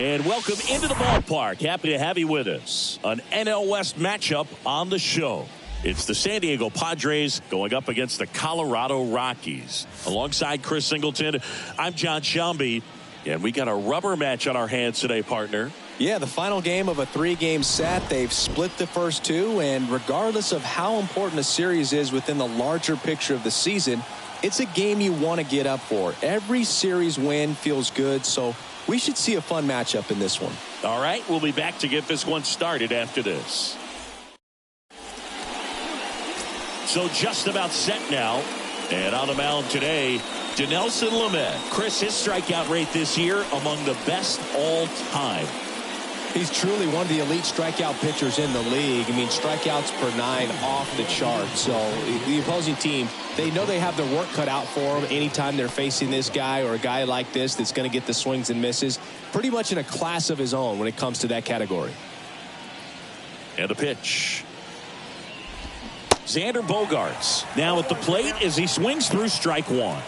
And welcome into the ballpark. Happy to have you with us. An NL West matchup on the show. It's the San Diego Padres going up against the Colorado Rockies. Alongside Chris Singleton, I'm John Shelby. And we got a rubber match on our hands today, partner. Yeah, the final game of a 3-game set. They've split the first two, and regardless of how important a series is within the larger picture of the season, it's a game you want to get up for. Every series win feels good, so we should see a fun matchup in this one. All right, we'll be back to get this one started after this. So just about set now. And on the mound today, Dinelson Lamet. Chris, his strikeout rate this year among the best all time. He's truly one of the elite strikeout pitchers in the league. I mean, strikeouts per 9 off the chart. So the opposing team, they know they have their work cut out for them anytime they're facing this guy or a guy like this that's going to get the swings and misses. Pretty much in a class of his own when it comes to that category. And a pitch. Xander Bogaerts now at the plate as he swings through strike one.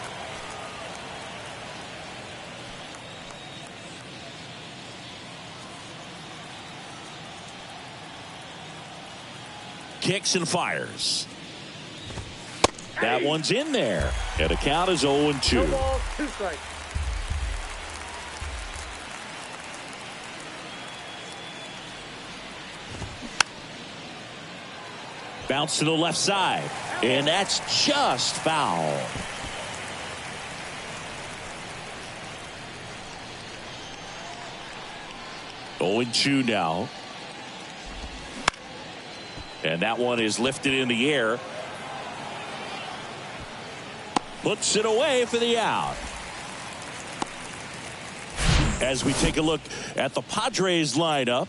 Kicks and fires. That one's in there. And the count is 0-2. No ball, 2 strikes. Bounce to the left side. And that's just foul. Oh, 0-2 now. And that one is lifted in the air. Puts it away for the out. As we take a look at the Padres lineup,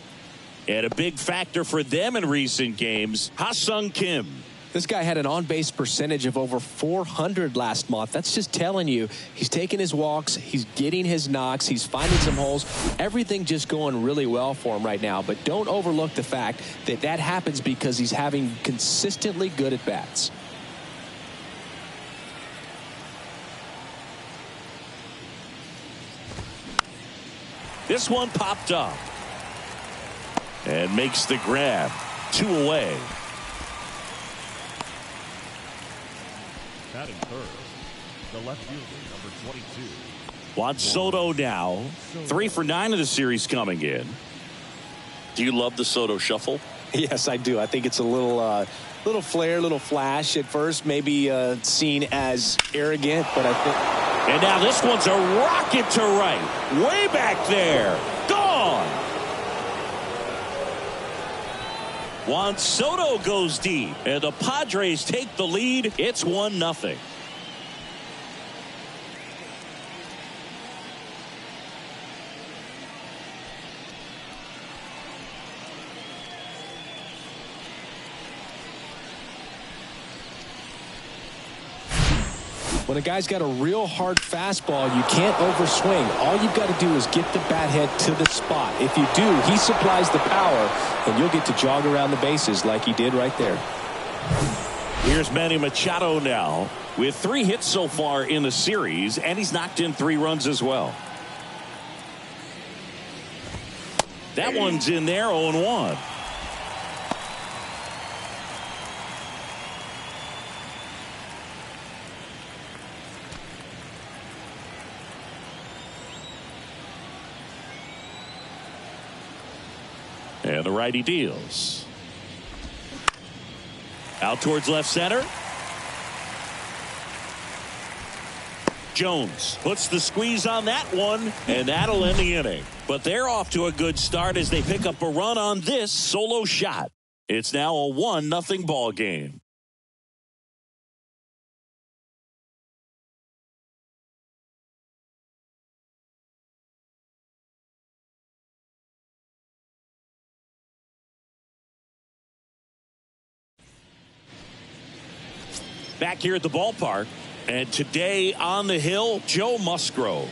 and a big factor for them in recent games, Ha-Sung Kim. This guy had an on-base percentage of over 400 last month. That's just telling you he's taking his walks, he's getting his knocks, he's finding some holes. Everything just going really well for him right now. But don't overlook the fact that that happens because he's having consistently good at-bats. This one popped up and makes the grab. 2 away. Batting first, the left fielder, number 22. Juan Soto now 3 for 9 of the series coming in. Do you love the Soto shuffle? Yes, I do. I think it's a little flair, little flash at first, maybe seen as arrogant, but I think. And now this one's a rocket to right, way back there, gone. Juan Soto goes deep, and the Padres take the lead. It's 1-0. When a guy's got a real hard fastball, you can't overswing. All you've got to do is get the bat head to the spot. If you do, he supplies the power, and you'll get to jog around the bases like he did right there. Here's Manny Machado now with 3 hits so far in the series, and he's knocked in 3 runs as well. That one's in there, 0-1. And the righty deals. Out towards left center. Jones puts the squeeze on that one, and that'll end the inning. But they're off to a good start as they pick up a run on this solo shot. It's now a 1-0 ball game. Back here at the ballpark, and today on the hill, Joe Musgrove.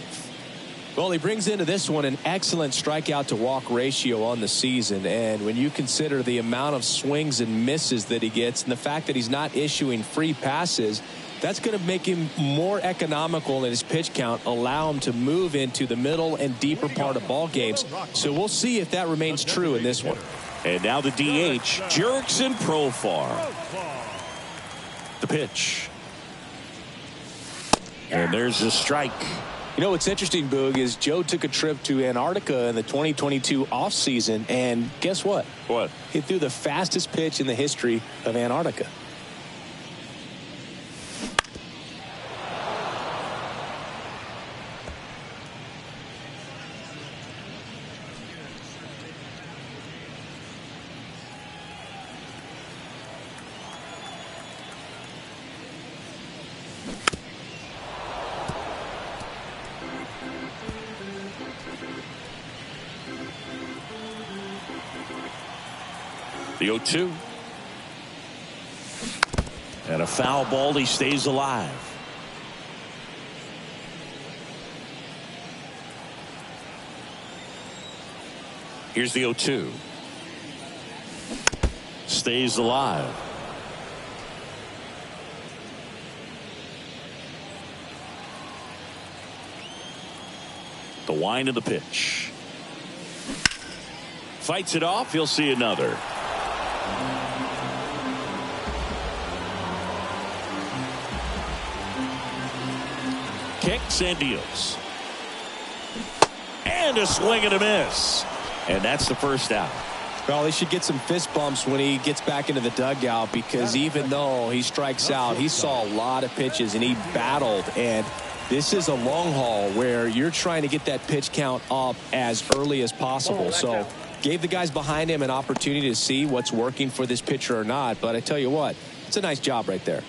Well, he brings into this one an excellent strikeout to walk ratio on the season, and when you consider the amount of swings and misses that he gets and the fact that he's not issuing free passes, that's going to make him more economical in his pitch count, allow him to move into the middle and deeper part of ball games. So we'll see if that remains true in this one. And now the DH, Jurickson Profar. The pitch. And there's a strike. You know what's interesting, Boog, is Joe took a trip to Antarctica in the 2022 offseason, and guess what? What? He threw the fastest pitch in the history of Antarctica. The 0-2. And a foul ball. He stays alive. Here's the 0-2. Stays alive. The wind of the pitch. Fights it off. He'll see another. Kicks and deals. And a swing and a miss. And that's the first out. Well, he should get some fist bumps when he gets back into the dugout, because even though he strikes out, he saw a lot of pitches and he battled. And this is a long haul where you're trying to get that pitch count up as early as possible. So gave the guys behind him an opportunity to see what's working for this pitcher or not. But I tell you what, it's a nice job right there.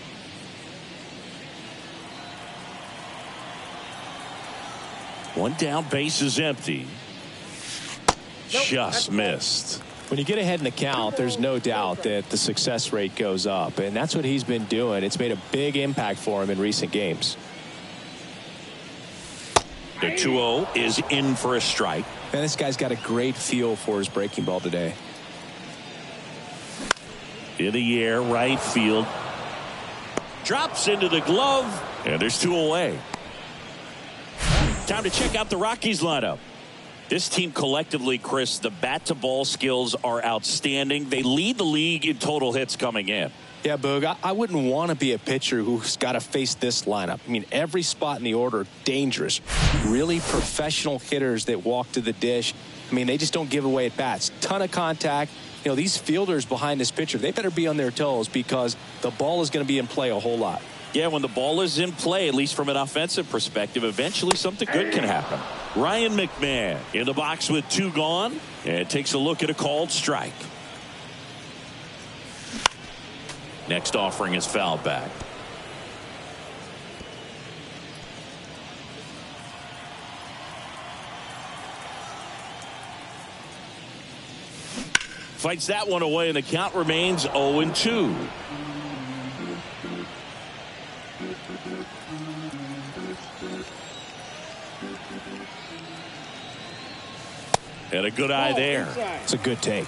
One down, base is empty. Just missed. When you get ahead in the count, there's no doubt that the success rate goes up, and that's what he's been doing. It's made a big impact for him in recent games. The 2-0 is in for a strike. And this guy's got a great feel for his breaking ball today. In the air, right field. Drops into the glove, and there's 2 away. Time to check out the Rockies lineup. This team collectively, Chris, the bat-to-ball skills are outstanding. They lead the league in total hits coming in. Yeah, Boog, I wouldn't want to be a pitcher who's got to face this lineup. I mean, every spot in the order, dangerous. Really professional hitters that walk to the dish. I mean, they just don't give away at bats. Ton of contact. You know, these fielders behind this pitcher, they better be on their toes because the ball is going to be in play a whole lot. Yeah, when the ball is in play, at least from an offensive perspective, eventually something good can happen. Ryan McMahon in the box with 2 gone and takes a look at a called strike. Next offering is fouled back. Fights that one away, and the count remains 0-2. And a good eye there. It's a good take.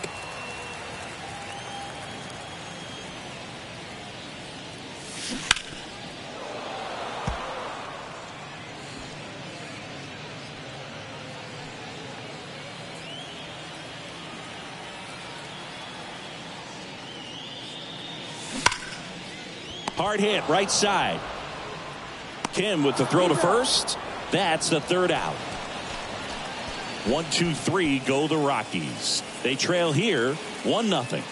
Hard hit, right side. Kim with the throw to first. That's the 3rd out. 1, 2, 3 go the Rockies. They trail here 1-0.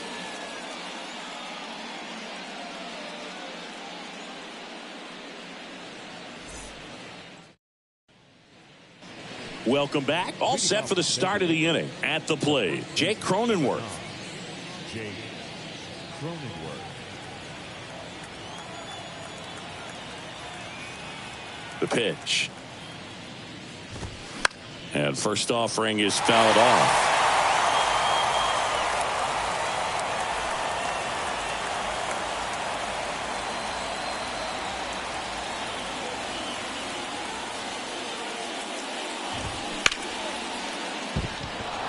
Welcome back. All set for the start of the inning. At the plate, Jake Cronenworth. Jake Cronenworth. The pitch. And first offering is fouled off.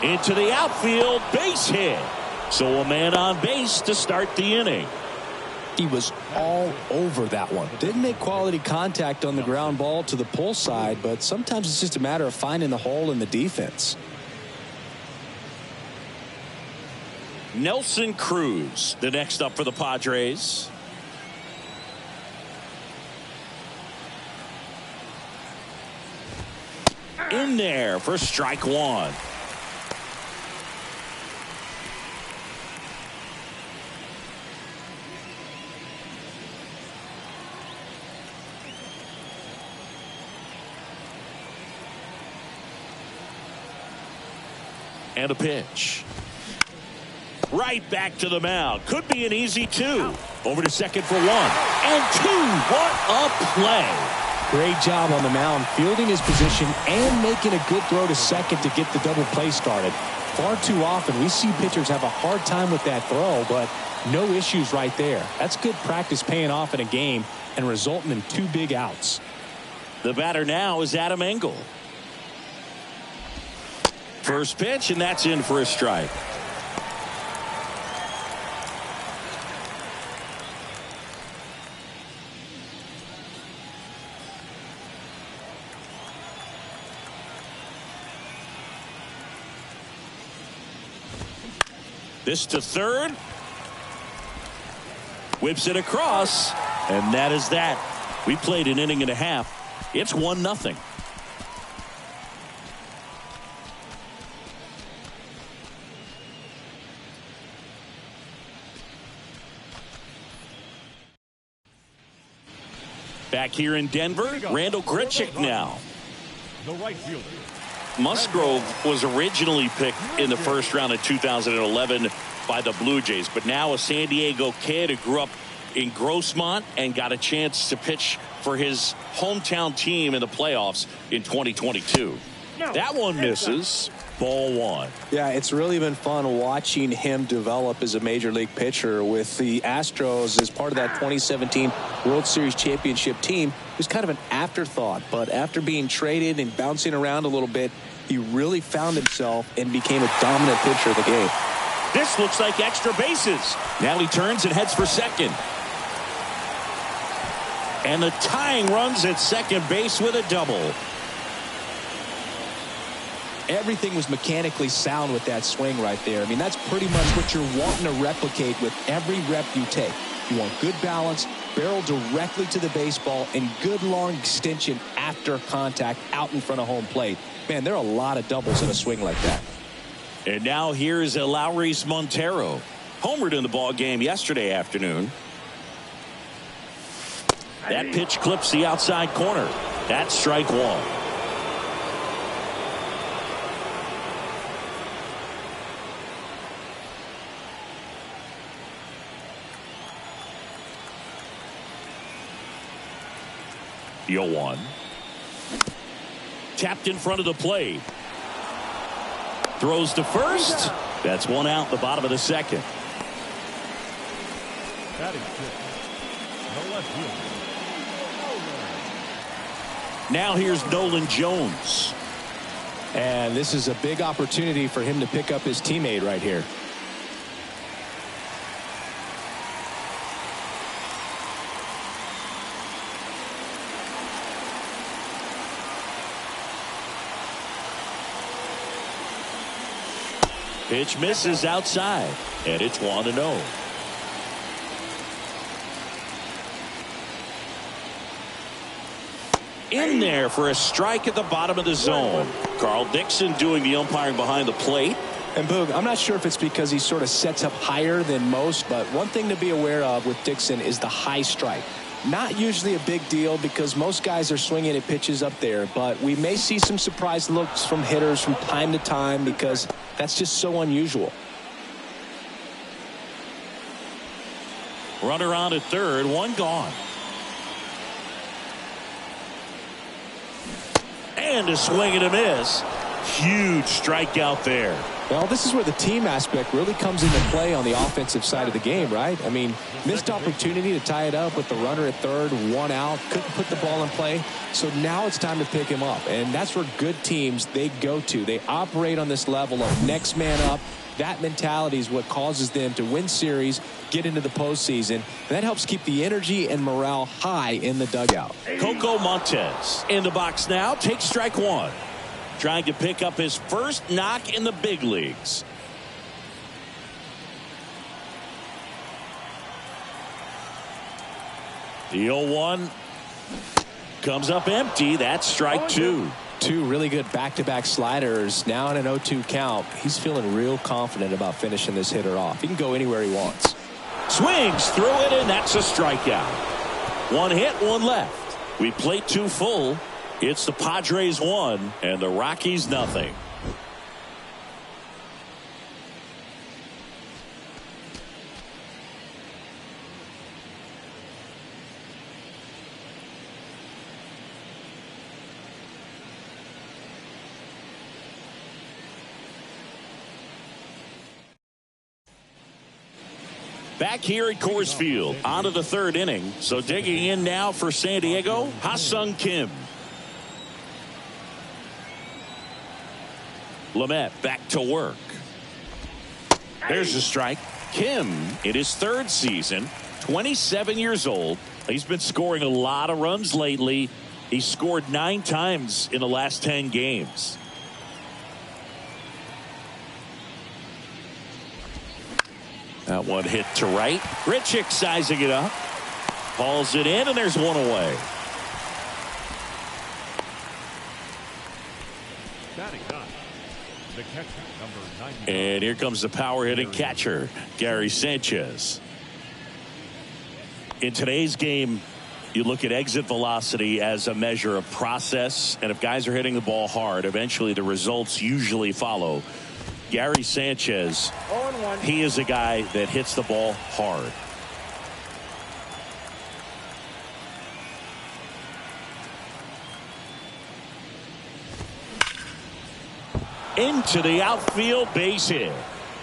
Into the outfield, base hit. So a man on base to start the inning. He was all over that one. Didn't make quality contact on the ground ball to the pull side, but sometimes it's just a matter of finding the hole in the defense. Nelson Cruz, the next up for the Padres. In there for strike 1. And a pitch. Right back to the mound. Could be an easy 2. Over to second for 1. And 2. What a play. Great job on the mound, fielding his position and making a good throw to second to get the double play started. Far too often we see pitchers have a hard time with that throw, but no issues right there. That's good practice paying off in a game and resulting in 2 big outs. The batter now is Adam Engel. First pitch, and that's in for a strike. This to third. Whips it across, and that is that. We played an inning and a half. It's 1-0. Back here in Denver, Randall Grichuk now. The right fielder. Musgrove was originally picked in the first round of 2011 by the Blue Jays, but now a San Diego kid who grew up in Grossmont and got a chance to pitch for his hometown team in the playoffs in 2022. That one misses. Ball 1. Yeah, it's really been fun watching him develop as a major league pitcher with the Astros as part of that 2017 World Series championship team. It was kind of an afterthought, but after being traded and bouncing around a little bit, he really found himself and became a dominant pitcher of the game. This looks like extra bases. Now he turns and heads for second. And the tying runs at second base with a double. Everything was mechanically sound with that swing right there. I mean, that's pretty much what you're wanting to replicate with every rep you take. You want good balance, barrel directly to the baseball, and good long extension after contact out in front of home plate. Man, there are a lot of doubles in a swing like that. And now here's Lowry's Montero. Homered in the ball game yesterday afternoon. That pitch clips the outside corner. That's strike 1. The 0-1. Tapped in front of the plate. Throws to first. That's 1 out, the bottom of the second. Batting fifth. No left fielder. Now here's Nolan Jones. And this is a big opportunity for him to pick up his teammate right here. Pitch misses outside, and it's 1-0. In there for a strike at the bottom of the zone. Carl Dixon doing the umpiring behind the plate. And Boog, I'm not sure if it's because he sort of sets up higher than most, but one thing to be aware of with Dixon is the high strike. Not usually a big deal because most guys are swinging at pitches up there, but we may see some surprise looks from hitters from time to time because that's just so unusual. Runner on at third, 1 gone. And a swing and a miss. Huge strikeout there. Well, this is where the team aspect really comes into play on the offensive side of the game, right? I mean, missed opportunity to tie it up with the runner at third, 1 out, couldn't put the ball in play. So now it's time to pick him up. And that's where good teams, they go to. They operate on this level of next man up. That mentality is what causes them to win series, get into the postseason. And that helps keep the energy and morale high in the dugout. Coco Montes in the box now, takes strike 1. Trying to pick up his first knock in the big leagues. The 0-1 comes up empty. That's strike 2. 2 really good back-to-back sliders. Now in an 0-2 count. He's feeling real confident about finishing this hitter off. He can go anywhere he wants. Swings through it, and that's a strikeout. 1 hit, 1 left. We played 2 full. It's the Padres 1 and the Rockies nothing. Back here at Coors Field, on to the third inning. So digging in now for San Diego, Ha-Sung Kim. Lamet back to work. There's a strike. Kim, in his third season, 27 years old. He's been scoring a lot of runs lately. He scored 9 times in the last 10 games. That one hit to right. Grichuk sizing it up. Hauls it in, and there's one away. Batting nine, the catcher, number 90. And here comes the power hitting catcher, Gary Sanchez. In today's game, you look at exit velocity as a measure of process, and if guys are hitting the ball hard, eventually the results usually follow. Gary Sanchez, he is a guy that hits the ball hard. Into the outfield, base hit.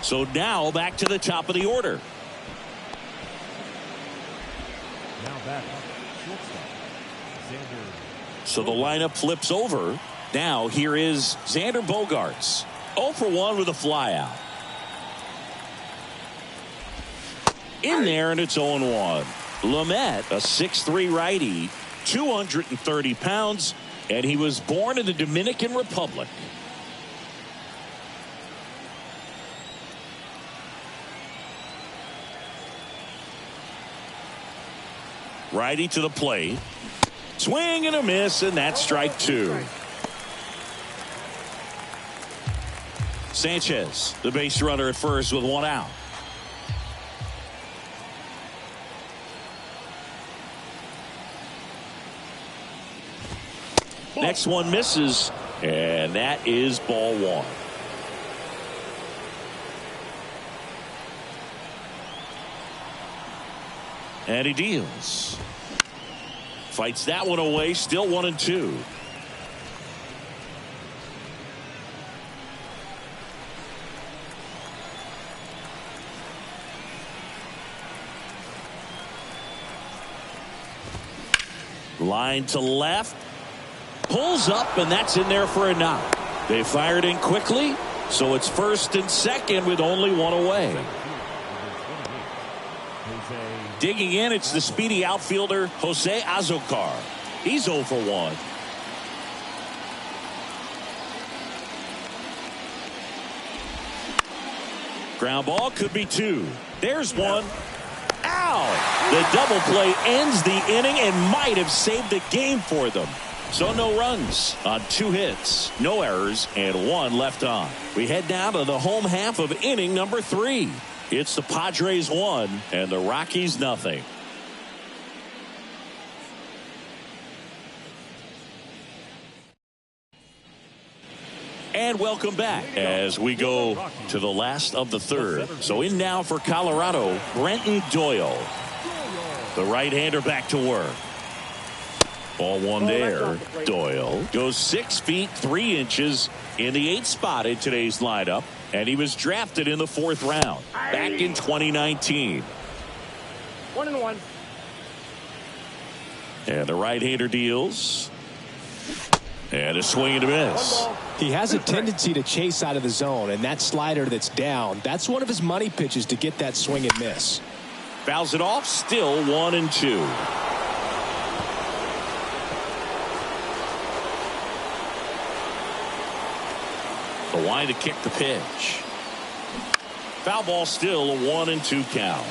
So now back to the top of the order. Now back, shortstop, Xander. So the lineup flips over. Now here is Xander Bogaerts. 0 for 1 with a flyout. In there, and it's 0-1. Lamet, a 6'3" righty, 230 pounds, and he was born in the Dominican Republic. Righty to the plate. Swing and a miss, and that's strike 2. Sanchez, the base runner at first with 1 out. Next one misses, and that is ball 1. And he deals. Fights that one away, still 1-2. Line to left. Pulls up, and that's in there for a knock. They fired in quickly, so it's first and second with only 1 away. Digging in, it's the speedy outfielder, Jose Azocar. He's 0 for 1. Ground ball could be 2. There's 1. Ow! The double play ends the inning and might have saved the game for them. So no runs on 2 hits, no errors, and 1 left on. We head down to the home half of inning number 3. It's the Padres 1 and the Rockies nothing. And welcome back as we go to the last of the third. So in now for Colorado, Brenton Doyle. The right-hander back to work. Ball 1 there. Doyle goes 6 feet 3 inches in the 8th spot in today's lineup, and he was drafted in the 4th round back in 2019. 1-1. And the right-hander deals. And a swing and a miss. He has a tendency to chase out of the zone, and that slider that's down, that's one of his money pitches to get that swing and miss. Fouls it off, still 1-2. The line to kick the pitch. Foul ball, still a 1-2 count.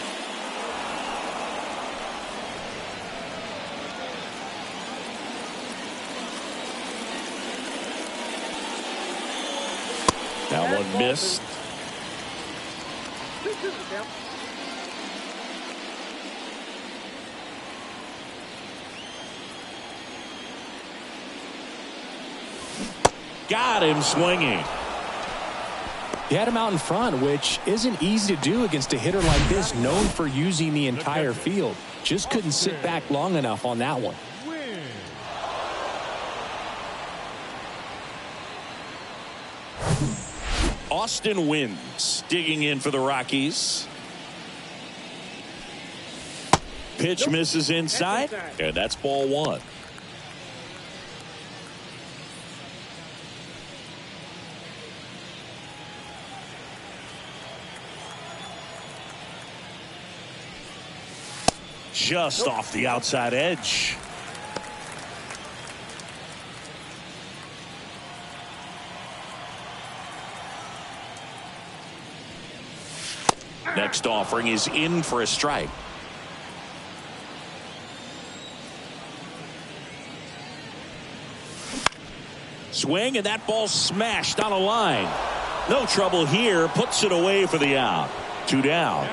That one missed. Got him swinging. He had him out in front, which isn't easy to do against a hitter like this, known for using the entire field. Just couldn't sit back long enough on that one. Austin Wynns digging in for the Rockies. Pitch misses inside, and that's ball one. Just off the outside edge. Next offering is in for a strike. Swing, and that ball smashed on a line. No trouble here. Puts it away for the out. 2 down.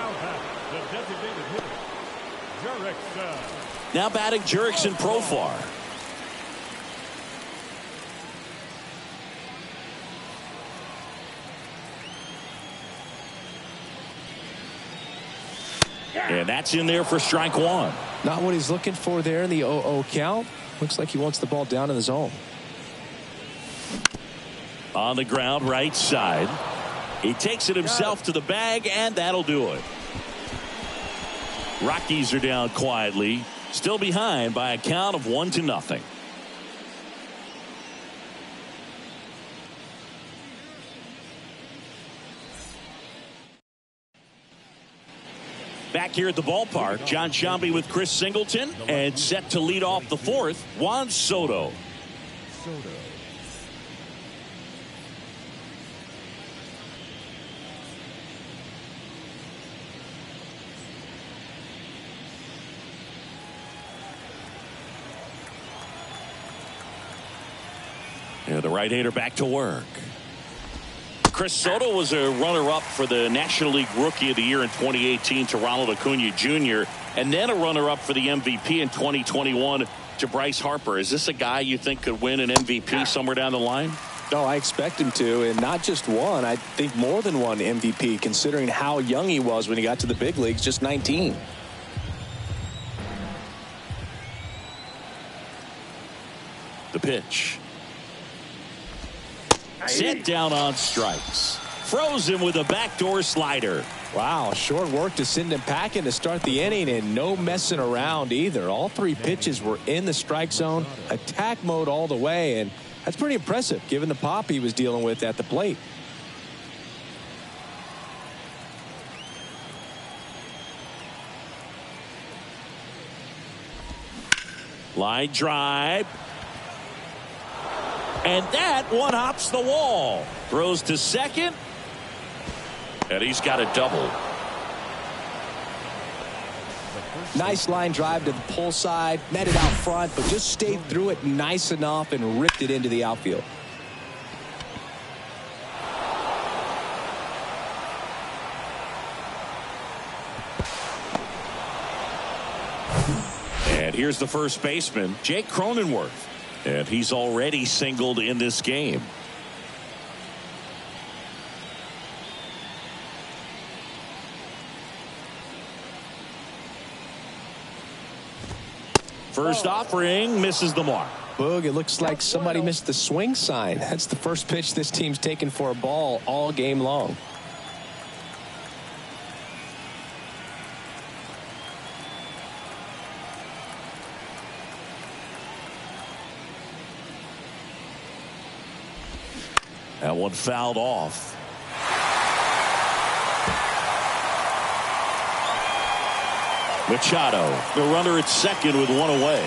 Now batting Jurickson Profar. And that's in there for strike one. Not what he's looking for there in the 0-0 count. Looks like he wants the ball down in the zone. On the ground, right side. He takes it himself to the bag, and that'll do it. Rockies are down quietly. Still behind by a count of 1-0. Back here at the ballpark, John Sciambi with Chris Singleton, and set to lead off the fourth, Juan Soto. And the right-hander back to work. Chris Soto was a runner-up for the National League Rookie of the Year in 2018 to Ronald Acuna Jr. and then a runner-up for the MVP in 2021 to Bryce Harper. Is this a guy you think could win an MVP somewhere down the line? No, I expect him to, and not just one. I think more than one MVP, considering how young he was when he got to the big leagues, just 19. The pitch. Set down on strikes. Froze him with a backdoor slider. Wow, short work to send him packing to start the inning, and no messing around either. All three pitches were in the strike zone, attack mode all the way, and that's pretty impressive given the pop he was dealing with at the plate. Line drive. And that one hops the wall. Throws to second. And he's got a double. Nice line drive to the pull side. Met it out front, but just stayed through it nice enough and ripped it into the outfield. And here's the first baseman, Jake Cronenworth. And he's already singled in this game. First offering misses the mark. Boog, it looks like somebody missed the swing sign. That's the first pitch this team's taken for a ball all game long. That one fouled off. Machado, the runner at second with one away.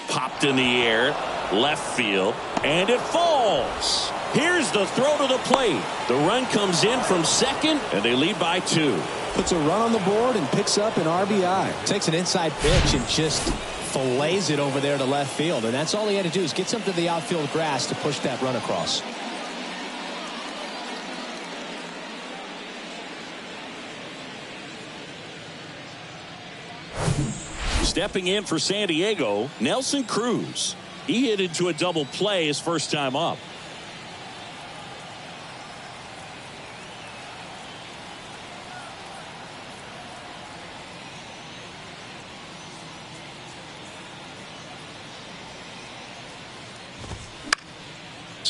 Popped in the air, left field, and it falls. Here's the throw to the plate. The run comes in from second, and they lead by 2. Puts a run on the board and picks up an RBI. Takes an inside pitch and just fillets it over there to left field. And that's all he had to do is get something to the outfield grass to push that run across. Stepping in for San Diego, Nelson Cruz. He hit into a double play his first time up.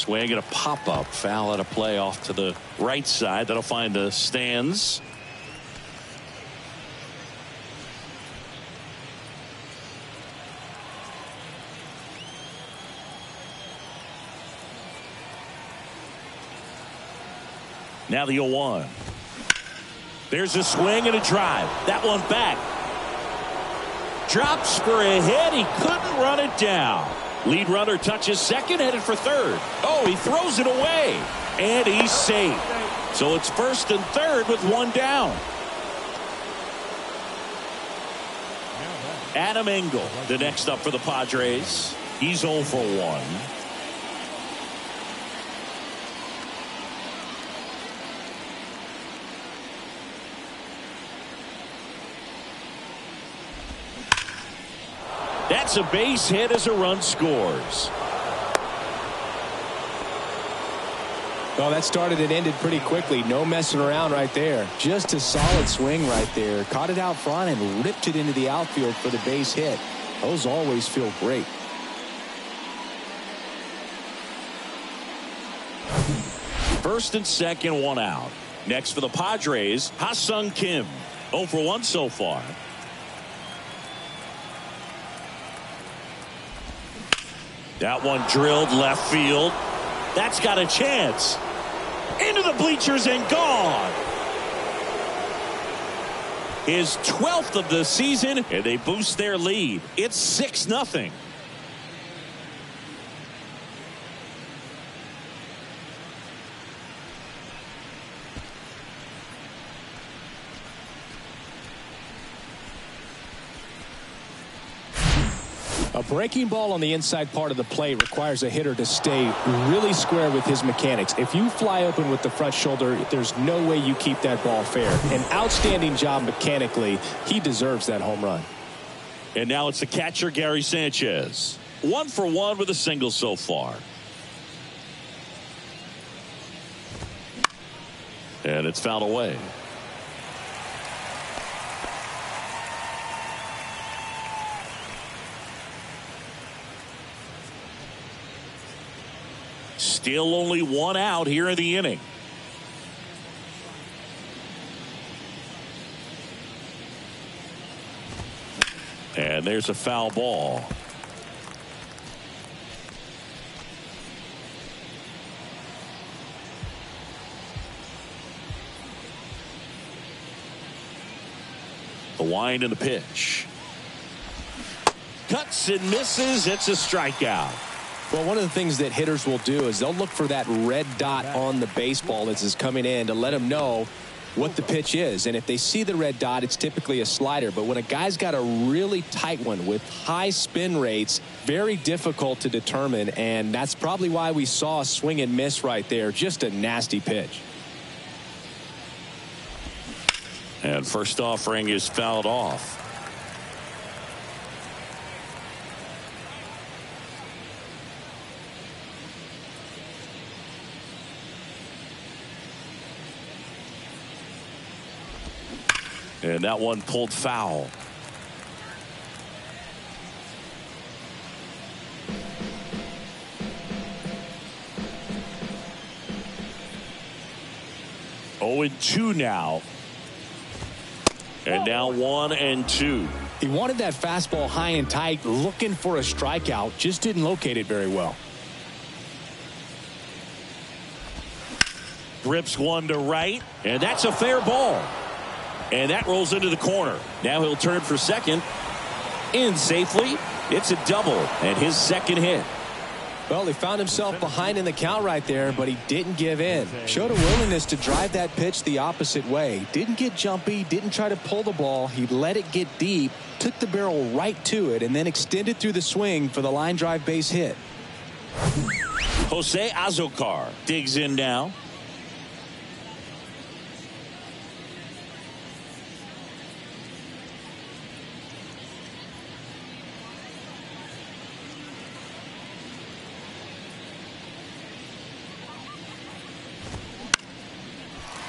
swing and a pop-up foul at a play off to the right side. That'll find the stands. Now the 0-1. There's a swing and a drive. That one back. Drops for a hit. He couldn't run it down. Lead runner touches second, headed for third. Oh, he throws it away. And he's safe. So it's first and third with one down. Adam Engel, the next up for the Padres. He's 0 for 1. That's a base hit as a run scores. Well, that started and ended pretty quickly. No messing around right there. Just a solid swing right there. Caught it out front and ripped it into the outfield for the base hit. Those always feel great. First and second, one out. Next for the Padres, Ha-Sung Kim. 0 for 1 so far. That one drilled left field. That's got a chance. Into the bleachers and gone. His 12th of the season, and they boost their lead. It's 6-0. A breaking ball on the inside part of the plate requires a hitter to stay really square with his mechanics. If you fly open with the front shoulder, there's no way you keep that ball fair. An outstanding job mechanically. He deserves that home run. And now it's the catcher, Gary Sanchez. 1 for 1 with a single so far. And it's fouled away. Still only one out here in the inning. And there's a foul ball. The wind and the pitch. Cuts and misses. It's a strikeout. Well, one of the things that hitters will do is they'll look for that red dot on the baseball as it's coming in to let them know what the pitch is. And if they see the red dot, it's typically a slider. But when a guy's got a really tight one with high spin rates, very difficult to determine. And that's probably why we saw a swing and miss right there. Just a nasty pitch. And first offering is fouled off. And that one pulled foul. Oh, and 2 now. And now 1 and 2. He wanted that fastball high and tight, looking for a strikeout, just didn't locate it very well. Rips one to right, and that's a fair ball. And that rolls into the corner. Now he'll turn for second. In safely. It's a double and his second hit. Well, he found himself behind in the count right there, but he didn't give in. Showed a willingness to drive that pitch the opposite way. Didn't get jumpy, didn't try to pull the ball. He let it get deep, took the barrel right to it, and then extended through the swing for the line drive base hit. Jose Azocar digs in now.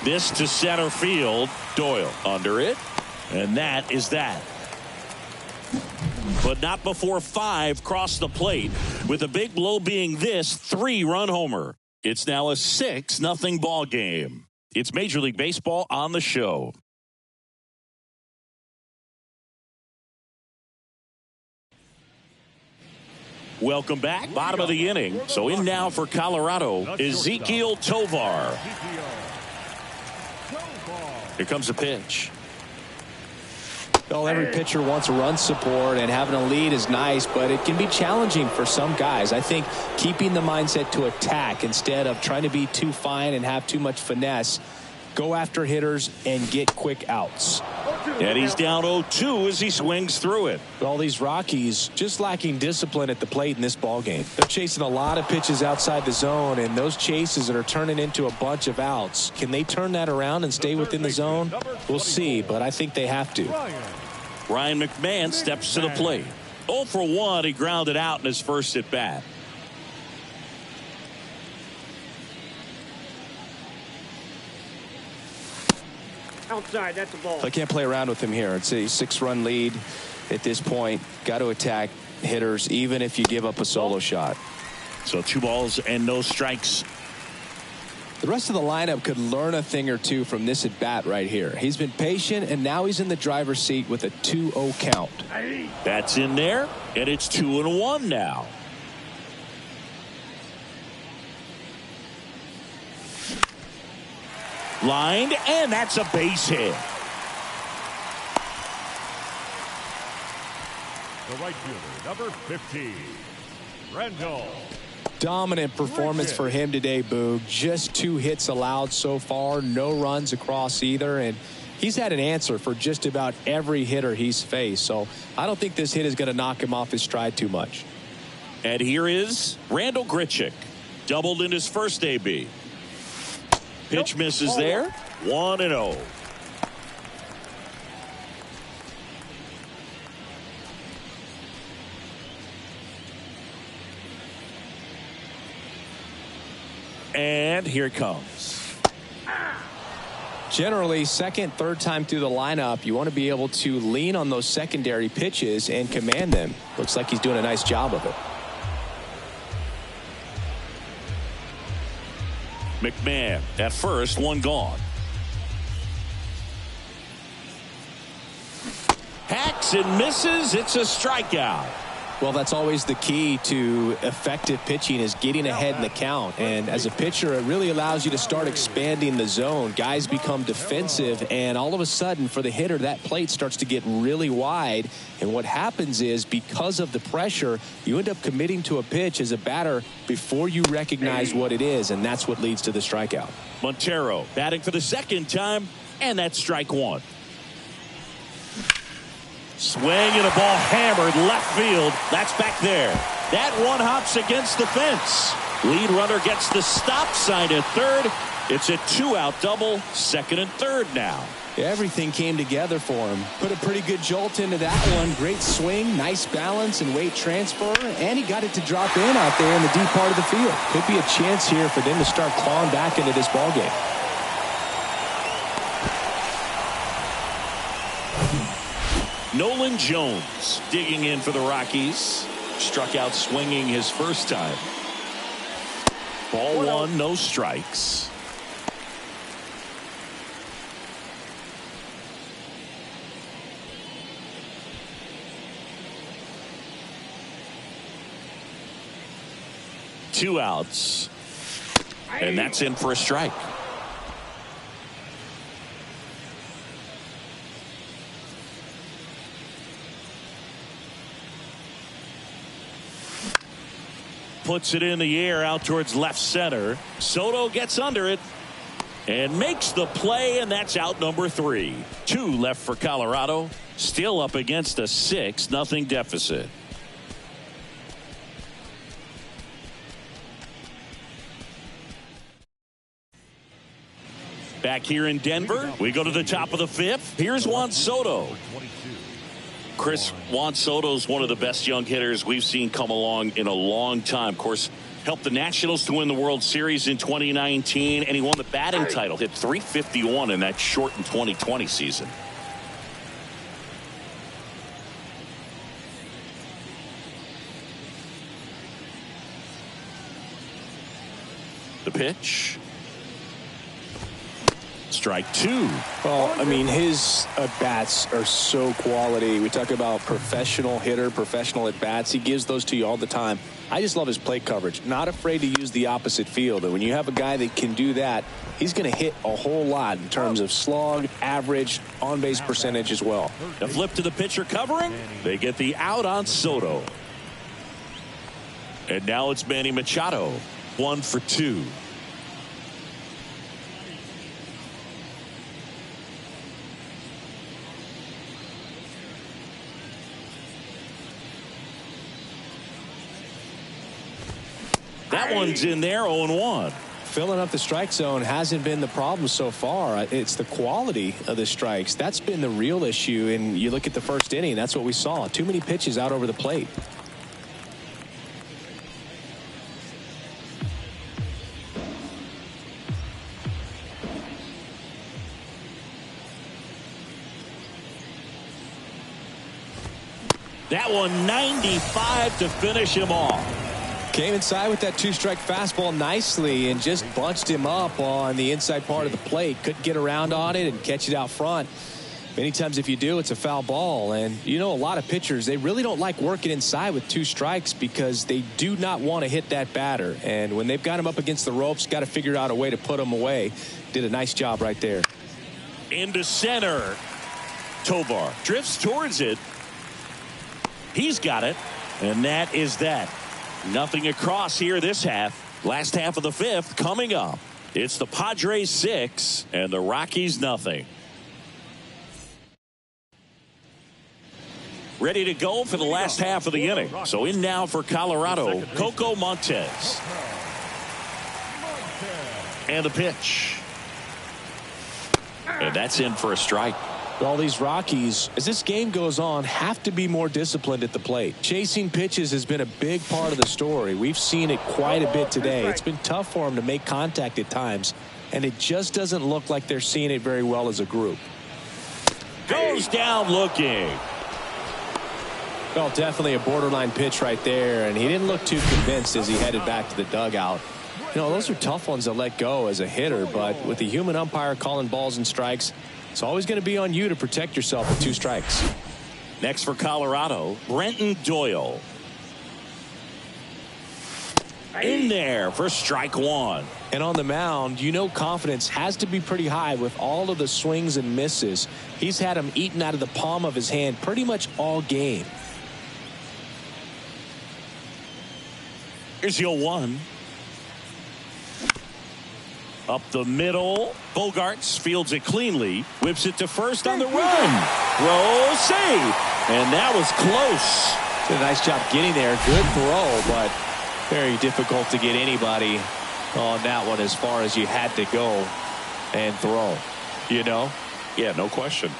This to center field. Doyle under it. And that is that. but not before 5 cross the plate, with the big blow being this 3-run homer. It's now a 6-0 ball game. It's Major League Baseball on the show. Welcome back. Bottom of the inning. So in now for Colorado, Ezequiel Tovar. Here comes the pitch. Well, every pitcher wants run support, and having a lead is nice, but it can be challenging for some guys. I think keeping the mindset to attack instead of trying to be too fine and have too much finesse, go after hitters and get quick outs. And he's down 0-2 as he swings through it. All these Rockies just lacking discipline at the plate in this ball game. They're chasing a lot of pitches outside the zone, and those chases are turning into a bunch of outs. Can they turn that around and stay within the zone? We'll see, but I think they have to. Ryan McMahon steps to the plate. 0 for 1, he grounded out in his first at bat. Outside, that's a ball. I can't play around with him here. It's a 6-run lead at this point. Got to attack hitters even if you give up a solo shot. So 2 balls and no strikes. The rest of the lineup could learn a thing or two from this at bat right here. He's been patient, and now he's in the driver's seat with a 2-0 count. That's in there, and it's 2-1 now. Lined, and that's a base hit. The right fielder, number 15, Randall. Dominant performance for him today, Boog. Just 2 hits allowed so far, no runs across either, and he's had an answer for just about every hitter he's faced. So I don't think this hit is going to knock him off his stride too much. And here is Randall Grichuk. Doubled in his first AB. Pitch misses there. 1-0. And here it comes. Generally, second, third time through the lineup, you want to be able to lean on those secondary pitches and command them. Looks like he's doing a nice job of it. McMahon at first, 1 gone. Hacks and misses. It's a strikeout. Well, that's always the key to effective pitching, is getting ahead in the count. And as a pitcher, it really allows you to start expanding the zone. Guys become defensive, and all of a sudden, for the hitter, that plate starts to get really wide. And what happens is, because of the pressure, you end up committing to a pitch as a batter before you recognize what it is, and that's what leads to the strikeout. Montero batting for the second time, and that's strike 1. Swing and a ball hammered left field. That's back there. That one hops against the fence. Lead runner gets the stop sign at third. It's a 2-out double, second and third now. Everything came together for him. Put a pretty good jolt into that one. Great swing, nice balance and weight transfer, and he got it to drop in out there in the deep part of the field. Could be a chance here for them to start clawing back into this ballgame. Nolan Jones digging in for the Rockies. Struck out swinging his first time. Ball 1, no strikes. Two outs. And that's in for a strike. Puts it in the air out towards left center. Soto gets under it and makes the play, and that's out number 3. 2 left for Colorado. Still up against a 6-0 deficit. Back here in Denver, we go to the top of the 5th. Here's Juan Soto. Chris, Juan Soto's one of the best young hitters we've seen come along in a long time. Of course, helped the Nationals to win the World Series in 2019, and he won the batting title. Hit .351 in that shortened 2020 season. pitch. Strike two. Well, I mean, his at-bats are so quality. We talk about professional hitter, professional at-bats. He gives those to you all the time. I just love his plate coverage. Not afraid to use the opposite field. And when you have a guy that can do that, he's going to hit a whole lot in terms of slug, average, on-base percentage as well. The flip to the pitcher covering. They get the out on Soto. And now it's Manny Machado. 1 for 2. That one's in there, 0-1. Filling up the strike zone hasn't been the problem so far. It's the quality of the strikes. That's been the real issue. And you look at the first inning, that's what we saw. Too many pitches out over the plate. That one 95 to finish him off. Came inside with that two-strike fastball nicely and just bunched him up on the inside part of the plate. Couldn't get around on it and catch it out front. Many times if you do, it's a foul ball. And you know, a lot of pitchers, they really don't like working inside with 2 strikes because they do not want to hit that batter. And when they've got him up against the ropes, got to figure out a way to put him away. Did a nice job right there. Into center. Tovar drifts towards it. He's got it. And that is that. Nothing across here this half. Last half of the 5th coming up. It's the Padres 6 and the Rockies nothing. Ready to go for the last half of the inning. So in now for Colorado, Coco Montes. And the pitch. And that's in for a strike. All these Rockies, as this game goes on, have to be more disciplined at the plate. Chasing pitches has been a big part of the story. We've seen it quite a bit today. It's been tough for them to make contact at times, and it just doesn't look like they're seeing it very well as a group. Goes down looking. Well, definitely a borderline pitch right there, and he didn't look too convinced as he headed back to the dugout. You know, those are tough ones to let go as a hitter, but with the human umpire calling balls and strikes, it's always going to be on you to protect yourself with 2 strikes. Next for Colorado, Brenton Doyle. In there for strike 1. And on the mound, you know, confidence has to be pretty high with all of the swings and misses. He's had them eaten out of the palm of his hand pretty much all game. Here's 0-1. Up the middle. Bogarts fields it cleanly. Whips it to first on the run. Throw, save. And that was close. Did a nice job getting there. Good throw, but very difficult to get anybody on that one as far as you had to go and throw. You know? Yeah, no question.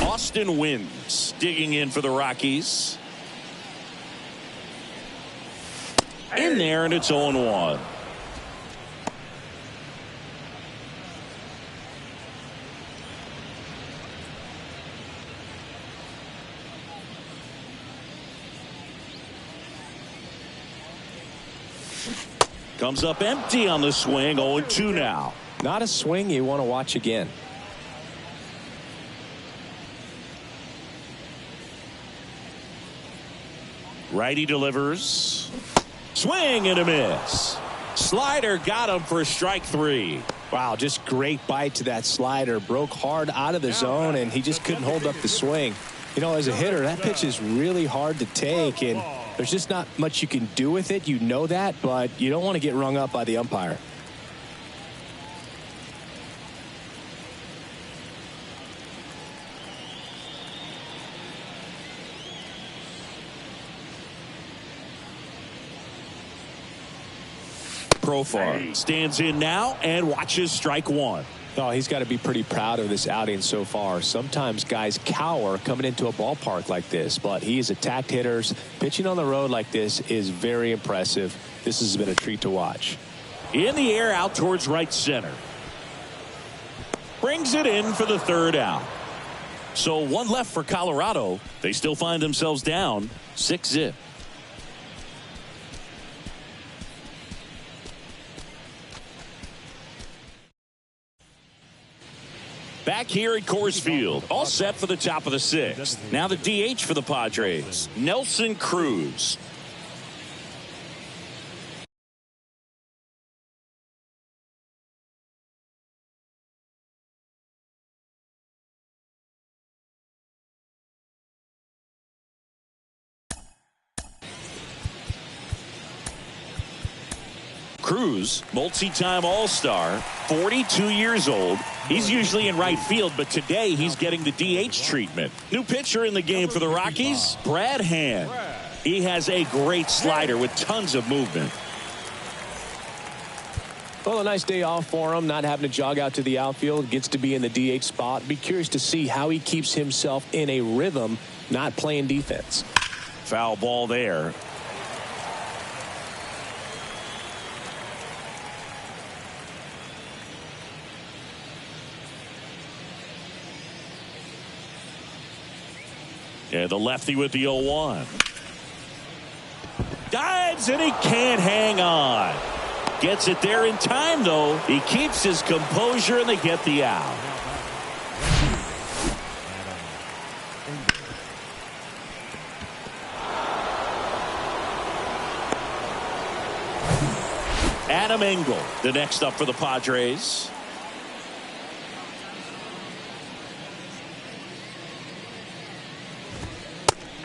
Austin Wynns digging in for the Rockies. In there, and it's 0-1. Comes up empty on the swing. 0-2 now. Not a swing you want to watch again. Righty delivers. Swing and a miss. Slider got him for strike 3. Wow, just great bite to that slider. Broke hard out of the zone, and he just couldn't hold up the swing. You know, as a hitter, that pitch is really hard to take, and there's just not much you can do with it. You know that, but you don't want to get rung up by the umpire. Profar stands in now and watches strike 1. Oh, he's got to be pretty proud of this outing so far. Sometimes guys cower coming into a ballpark like this, but he's attacked hitters. Pitching on the road like this is very impressive. This has been a treat to watch. In the air, out towards right center. Brings it in for the 3rd out. So 1 left for Colorado. They still find themselves down 6-0. Back here at Coors Field, all set for the top of the sixth. Now the DH for the Padres, Nelson Cruz. Cruz, multi-time All-Star, 42 years old. He's usually in right field, but today he's getting the DH treatment. New pitcher in the game for the Rockies, Brad Hand. He has a great slider with tons of movement. Well, a nice day off for him, not having to jog out to the outfield. Gets to be in the DH spot. Be curious to see how he keeps himself in a rhythm, not playing defense. Foul ball there. And the lefty with the 0-1. Dives, and he can't hang on. Gets it there in time, though. He keeps his composure, and they get the out. Adam Engel, the next up for the Padres.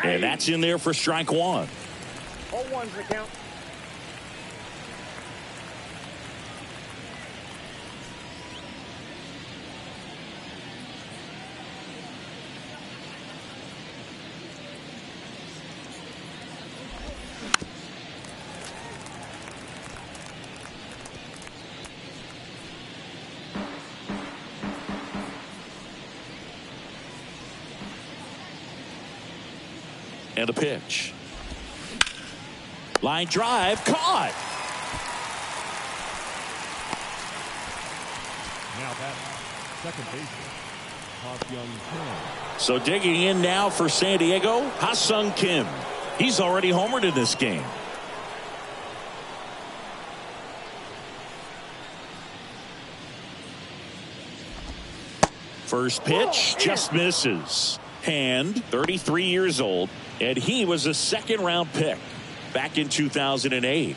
And that's in there for strike one. All ones the count. And a pitch. Line drive, caught. Now that second baseman, Ha-Sung Kim. So digging in now for San Diego, Ha-Sung Kim. He's already homered in this game. First pitch just misses. Hand, 33 years old, and he was a second-round pick back in 2008.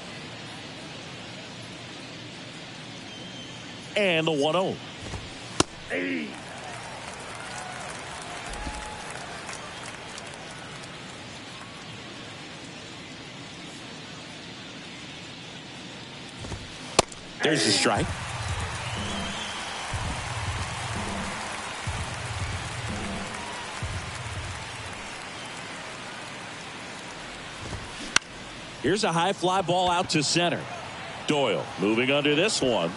And the 1-0. Hey. There's the strike. Here's a high fly ball out to center. Doyle moving under this one.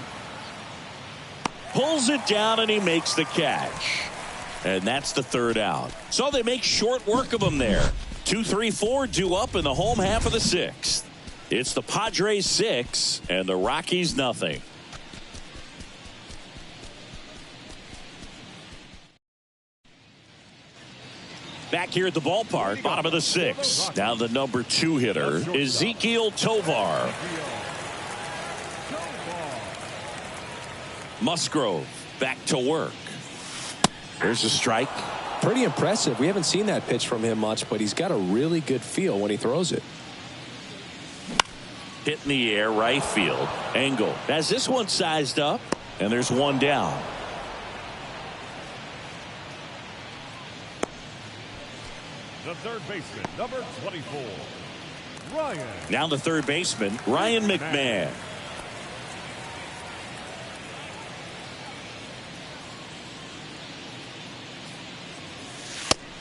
Pulls it down and he makes the catch. And that's the third out. So they make short work of him there. 2-3-4 due up in the home half of the sixth. It's the Padres 6 and the Rockies nothing. Back here at the ballpark, bottom of the sixth. Now the number 2 hitter, Ezequiel Tovar. Musgrove back to work. There's a strike. Pretty impressive. We haven't seen that pitch from him much, but he's got a really good feel when he throws it. Hit in the air, right field. Engel has this one sized up, and there's one down. The third baseman, number 24, Ryan. Now the third baseman, Ryan McMahon.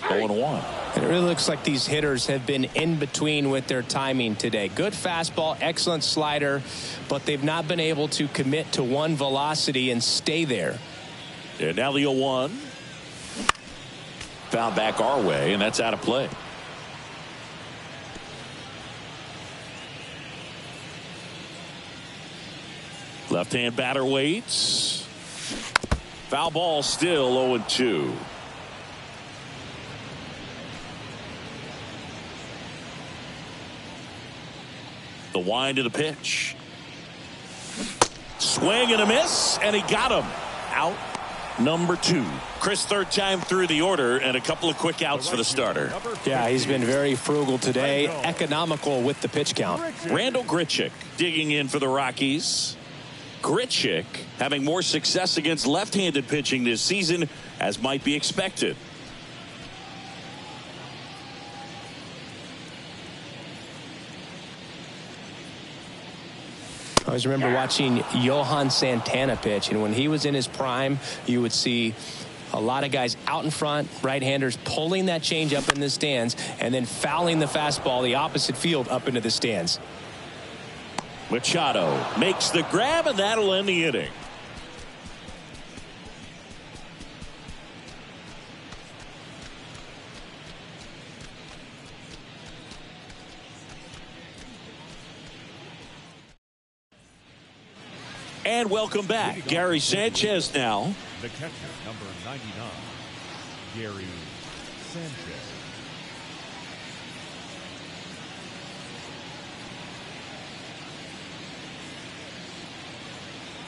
Hey. 0-1. And it really looks like these hitters have been in between with their timing today. Good fastball, excellent slider, but they've not been able to commit to one velocity and stay there. And now the 0-1. Foul back our way, and that's out of play. Left-hand batter waits. Foul ball still 0-2. The wind of the pitch. Swing and a miss, and he got him. Out. number 2. Chris, third time through the order and a couple of quick outs for the starter. Yeah, he's been very frugal today, economical with the pitch count. Randall Grichuk digging in for the Rockies. Grichuk having more success against left-handed pitching this season, as might be expected. I always remember watching Johan Santana pitch, and when he was in his prime, you would see a lot of guys out in front, right-handers pulling that change up in the stands and then fouling the fastball the opposite field up into the stands. Machado makes the grab, and that'll end the inning. And welcome back. Gary Sanchez now. The catcher, number 99, Gary Sanchez.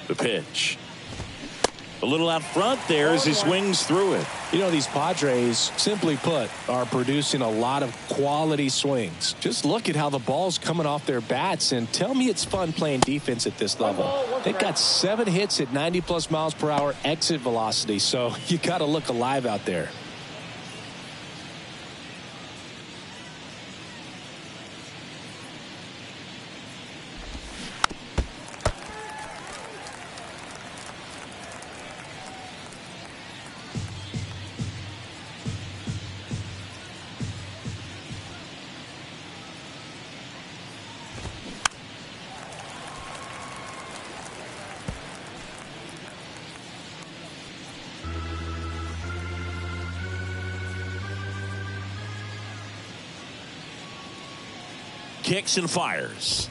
The pitch. A little out front there as he swings through it. You know, these Padres, simply put, are producing a lot of quality swings. Just look at how the ball's coming off their bats, and tell me it's fun playing defense at this level. They've got 7 hits at 90+ miles per hour exit velocity, so you got to look alive out there. Kicks and fires.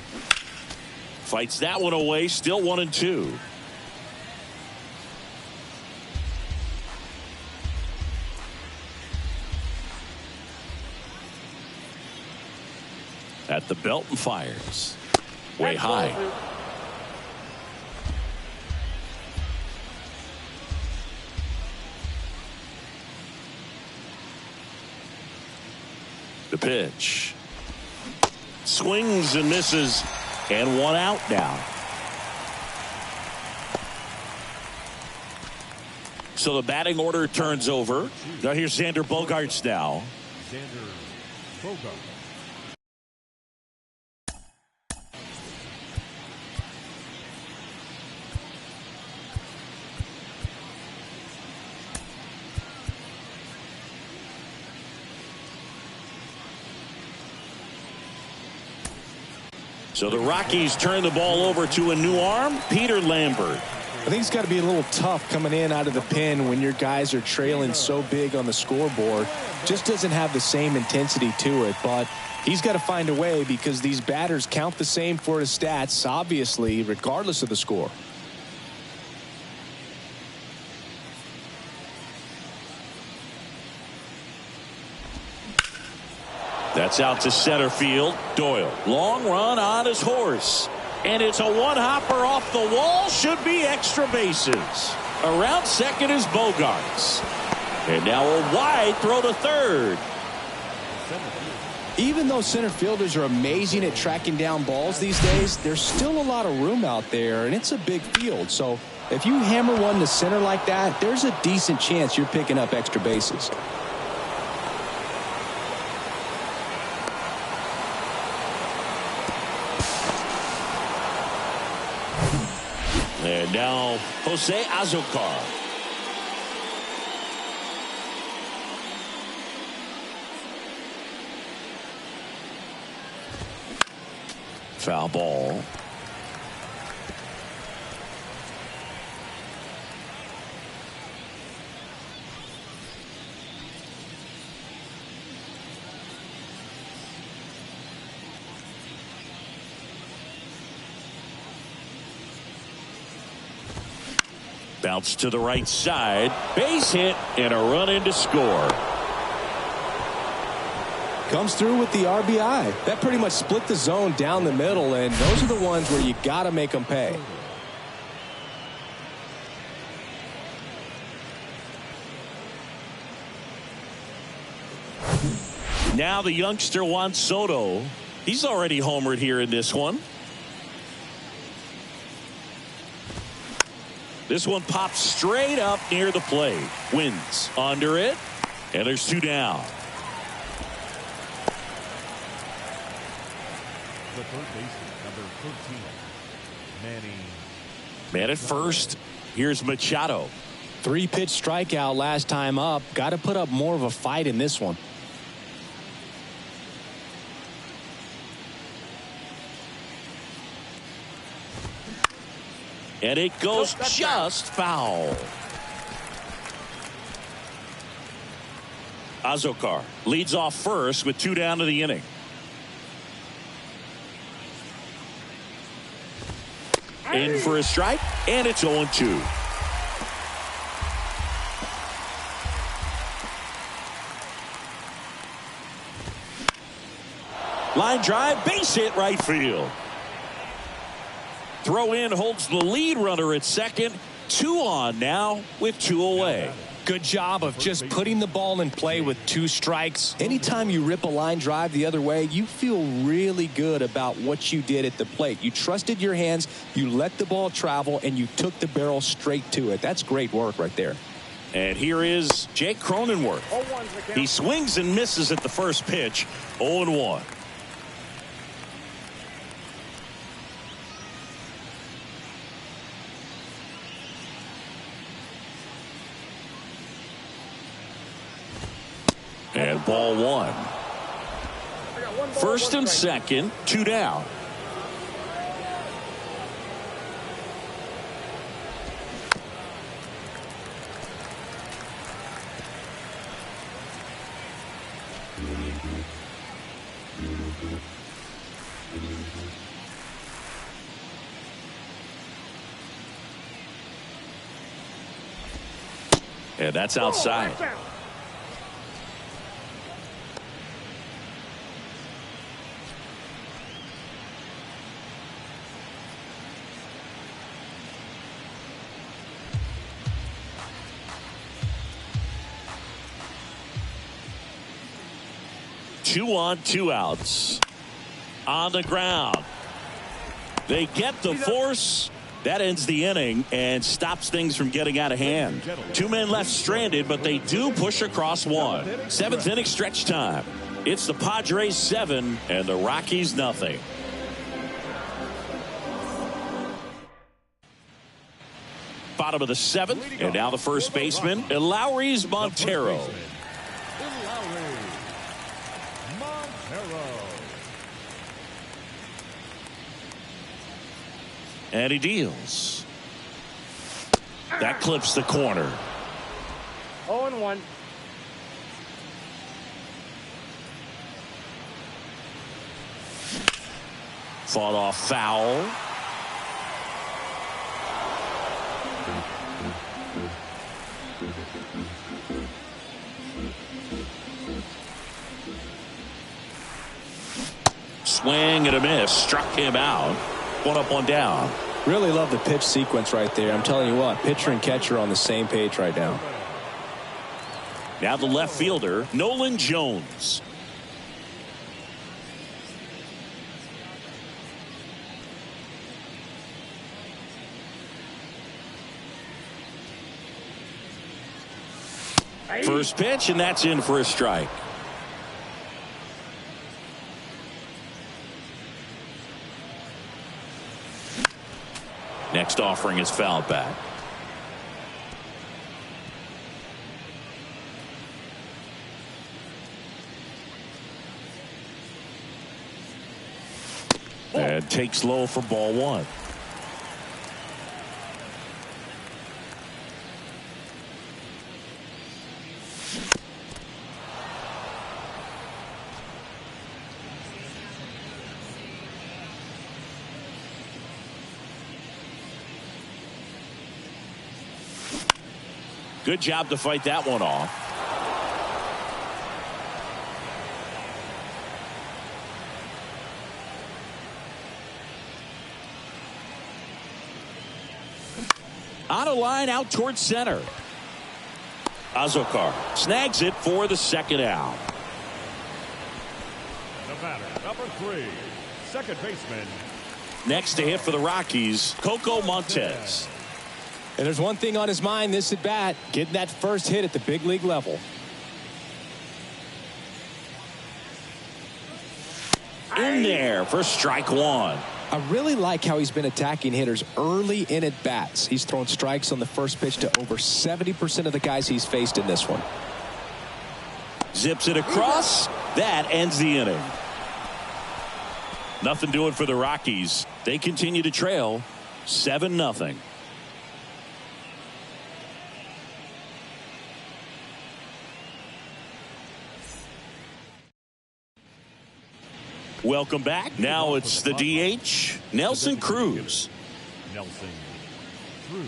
Fights that one away. Still 1-2. At the belt and fires. Way high. The pitch. Swings and misses, and 1 out now. So the batting order turns over. Now here's Xander Bogaerts now. Xander Bogaerts. So the Rockies turn the ball over to a new arm, Peter Lambert. I think it's got to be a little tough coming in out of the pen when your guys are trailing so big on the scoreboard. Just doesn't have the same intensity to it, but he's got to find a way because these batters count the same for his stats, obviously, regardless of the score. That's out to center field. Doyle. Long run on his horse. And it's a one-hopper off the wall. Should be extra bases. Around second is Bogaerts. And now a wide throw to third. Even though center fielders are amazing at tracking down balls these days, there's still a lot of room out there, and it's a big field. So if you hammer one to center like that, there's a decent chance you're picking up extra bases. And now Jose Azocar. Foul ball. Bounce to the right side. Base hit and a run in to score. Comes through with the RBI. That pretty much split the zone down the middle, and those are the ones where you got to make them pay. Now the youngster Juan Soto. He's already homered here in this one. This one pops straight up near the plate. Wins under it. And there's 2 down. The third baseman, number 13, Manny. Man at first. Here's Machado. 3-pitch strikeout last time up. Got to put up more of a fight in this one. And it goes just foul. Azokar leads off first with 2 down to the inning. In for a strike, and it's 0-2. Line drive, base hit right field. Throw in holds the lead runner at second. 2 on now with 2 away. Good job of just putting the ball in play with 2 strikes. Anytime you rip a line drive the other way, you feel really good about what you did at the plate. You trusted your hands, you let the ball travel, and you took the barrel straight to it. That's great work right there. And here is Jake Cronenworth. He swings and misses at the first pitch. 0-1. And ball 1. First and second, 2 down. And that's outside. 2 on, 2 outs. On the ground. They get the force. That ends the inning and stops things from getting out of hand. 2 men left stranded, but they do push across 1. 7th inning stretch time. It's the Padres 7 and the Rockies nothing. Bottom of the 7th, and now the first baseman, Elauris Montero. And he deals. That clips the corner. 0-1. Fought off foul. Swing and a miss. Struck him out. 1 up, 1 down. Really love the pitch sequence right there. I'm telling you what, pitcher and catcher are on the same page right now. Now the left fielder, Nolan Jones. First pitch, and that's in for a strike. Next offering is fouled back. And takes low for ball 1. Good job to fight that one off. On a line out towards center. Azokar snags it for the second out. batter, number 3, second baseman. Next to hit for the Rockies, Coco Montez. And there's one thing on his mind this at bat, getting that first hit at the big league level. In there for strike one. I really like how he's been attacking hitters early in at bats. He's thrown strikes on the first pitch to over 70% of the guys he's faced in this one. Zips it across. That ends the inning. Nothing doing for the Rockies. They continue to trail 7-0. Welcome back. Now it's the DH, Nelson Cruz. Nelson Cruz.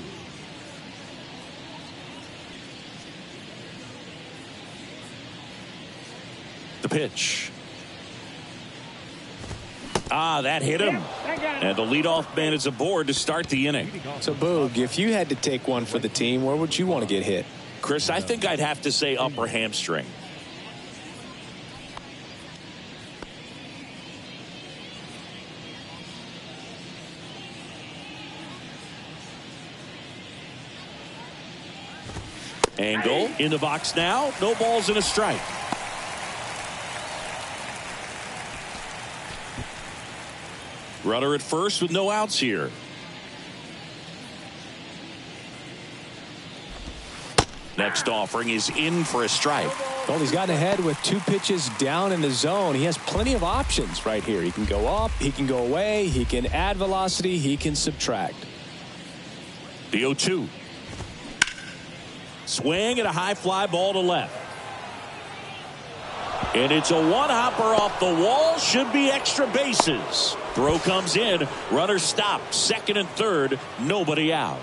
The pitch. That hit him. And the leadoff man is aboard to start the inning. So, Boog, if you had to take one for the team, where would you want to get hit? Chris, I think I'd have to say upper hamstring. Angle in the box now. No balls and a strike. Runner at first with no outs here. Next offering is in for a strike. Well, he's gotten ahead with 2 pitches down in the zone. He has plenty of options right here. He can go up, he can go away, he can add velocity, he can subtract. The 0-2. Swing and a high fly ball to left. And it's a one-hopper off the wall. Should be extra bases. Throw comes in. Runner stopped. Second and third. Nobody out.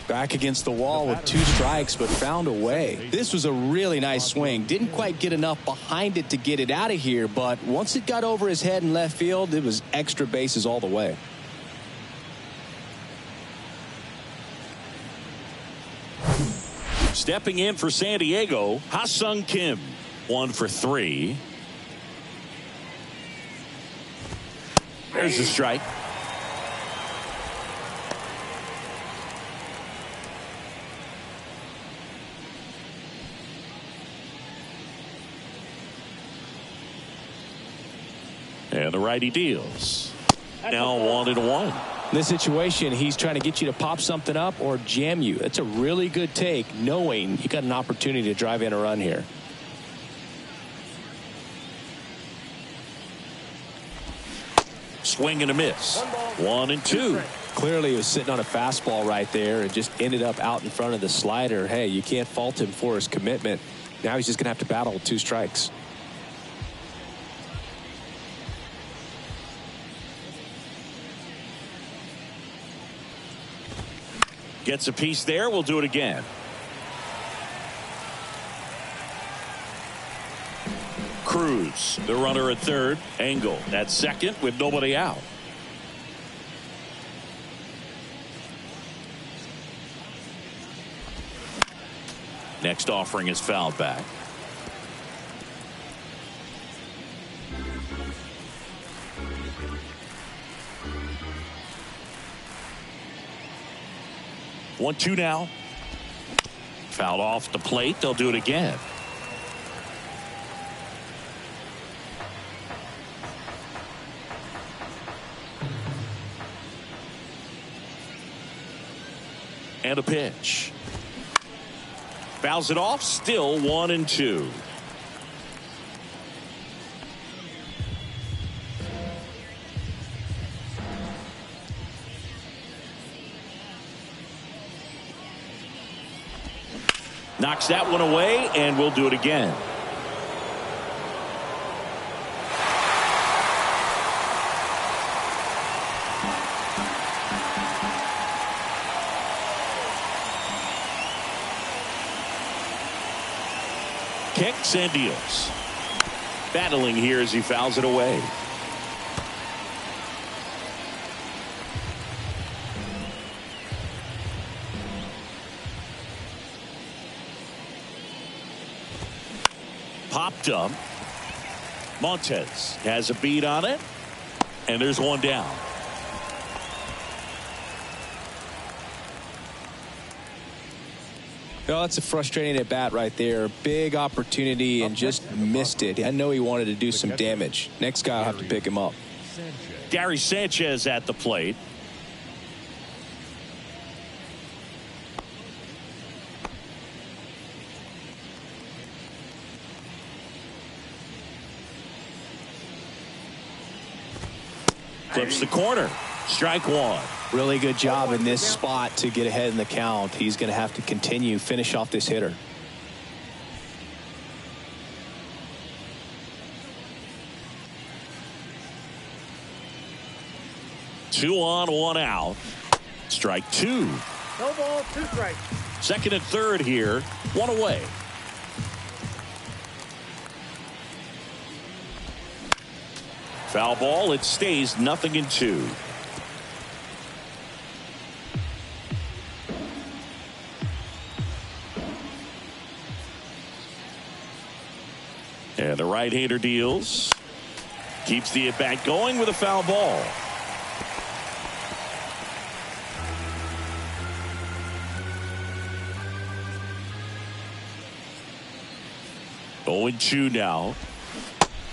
Back against the wall with 2 strikes, but found a way. This was a really nice swing. Didn't quite get enough behind it to get it out of here, but once it got over his head in left field, it was extra bases all the way. Stepping in for San Diego, Ha-Sung Kim. 1 for 3. There's the strike. And the righty deals. Now 1-1. In this situation, he's trying to get you to pop something up or jam you. It's a really good take, knowing you got an opportunity to drive in a run here. Swing and a miss. 1-2. Clearly, he was sitting on a fastball right there and just ended up out in front of the slider. Hey, you can't fault him for his commitment. Now he's just going to have to battle with 2 strikes. Gets a piece there. We'll do it again. Cruz, the runner at third. Angle at second with nobody out. Next offering is fouled back. One, 2 now. Fouled off the plate. They'll do it again. And a pitch. Fouls it off. Still 1-2. Knocks that one away, and we'll do it again. Kicks and deals. Battling here as he fouls it away. Popped up. Montez has a beat on it. And there's one down. Oh, that's a frustrating at bat right there. Big opportunity and just missed it. I know he wanted to do some damage. Next guy will have to pick him up. Gary Sanchez at the plate. Flips the corner. Strike one. Really good job in this spot to get ahead in the count. He's going to have to finish off this hitter. Two on, one out. Strike two. No ball, 2 strikes. Second and third here. One away. Foul ball. It stays 0-2. And the right-hander deals. Keeps the at-bat going with a foul ball. Oh, 0-2 now.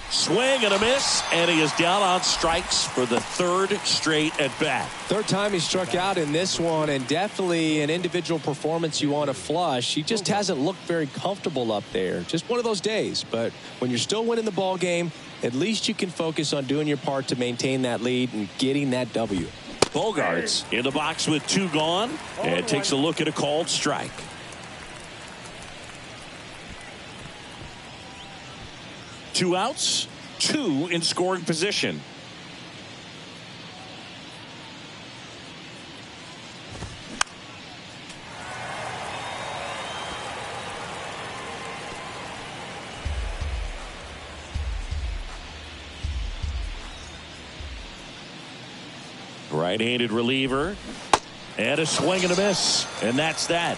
Swing and a miss, and he is down on strikes for the third straight at bat. Third time he struck out in this one, and definitely an individual performance you want to flush. He just hasn't looked very comfortable up there. Just one of those days. But when you're still winning the ball game, at least you can focus on doing your part to maintain that lead and getting that W. Bogarts in the box with 2 gone, and takes a look at a called strike. Two outs, 2 in scoring position. Right-handed reliever, and a swing and a miss, and that's that.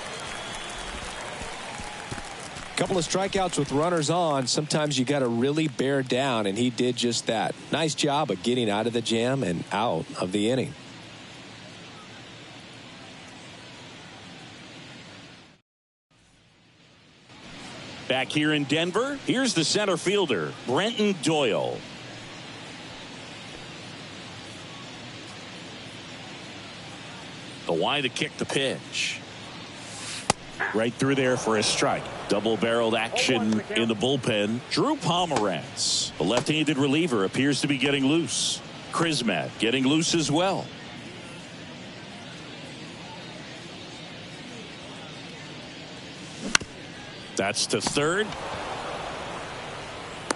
Couple of strikeouts with runners on. Sometimes you got to really bear down, and he did just that. Nice job of getting out of the jam and out of the inning. Back here in Denver, here's the center fielder, Brenton Doyle. The wide to kick the pitch. Right through there for a strike. Double-barreled action in the bullpen. Drew Pomeranz, the left-handed reliever, appears to be getting loose. Krismat getting loose as well. That's to third.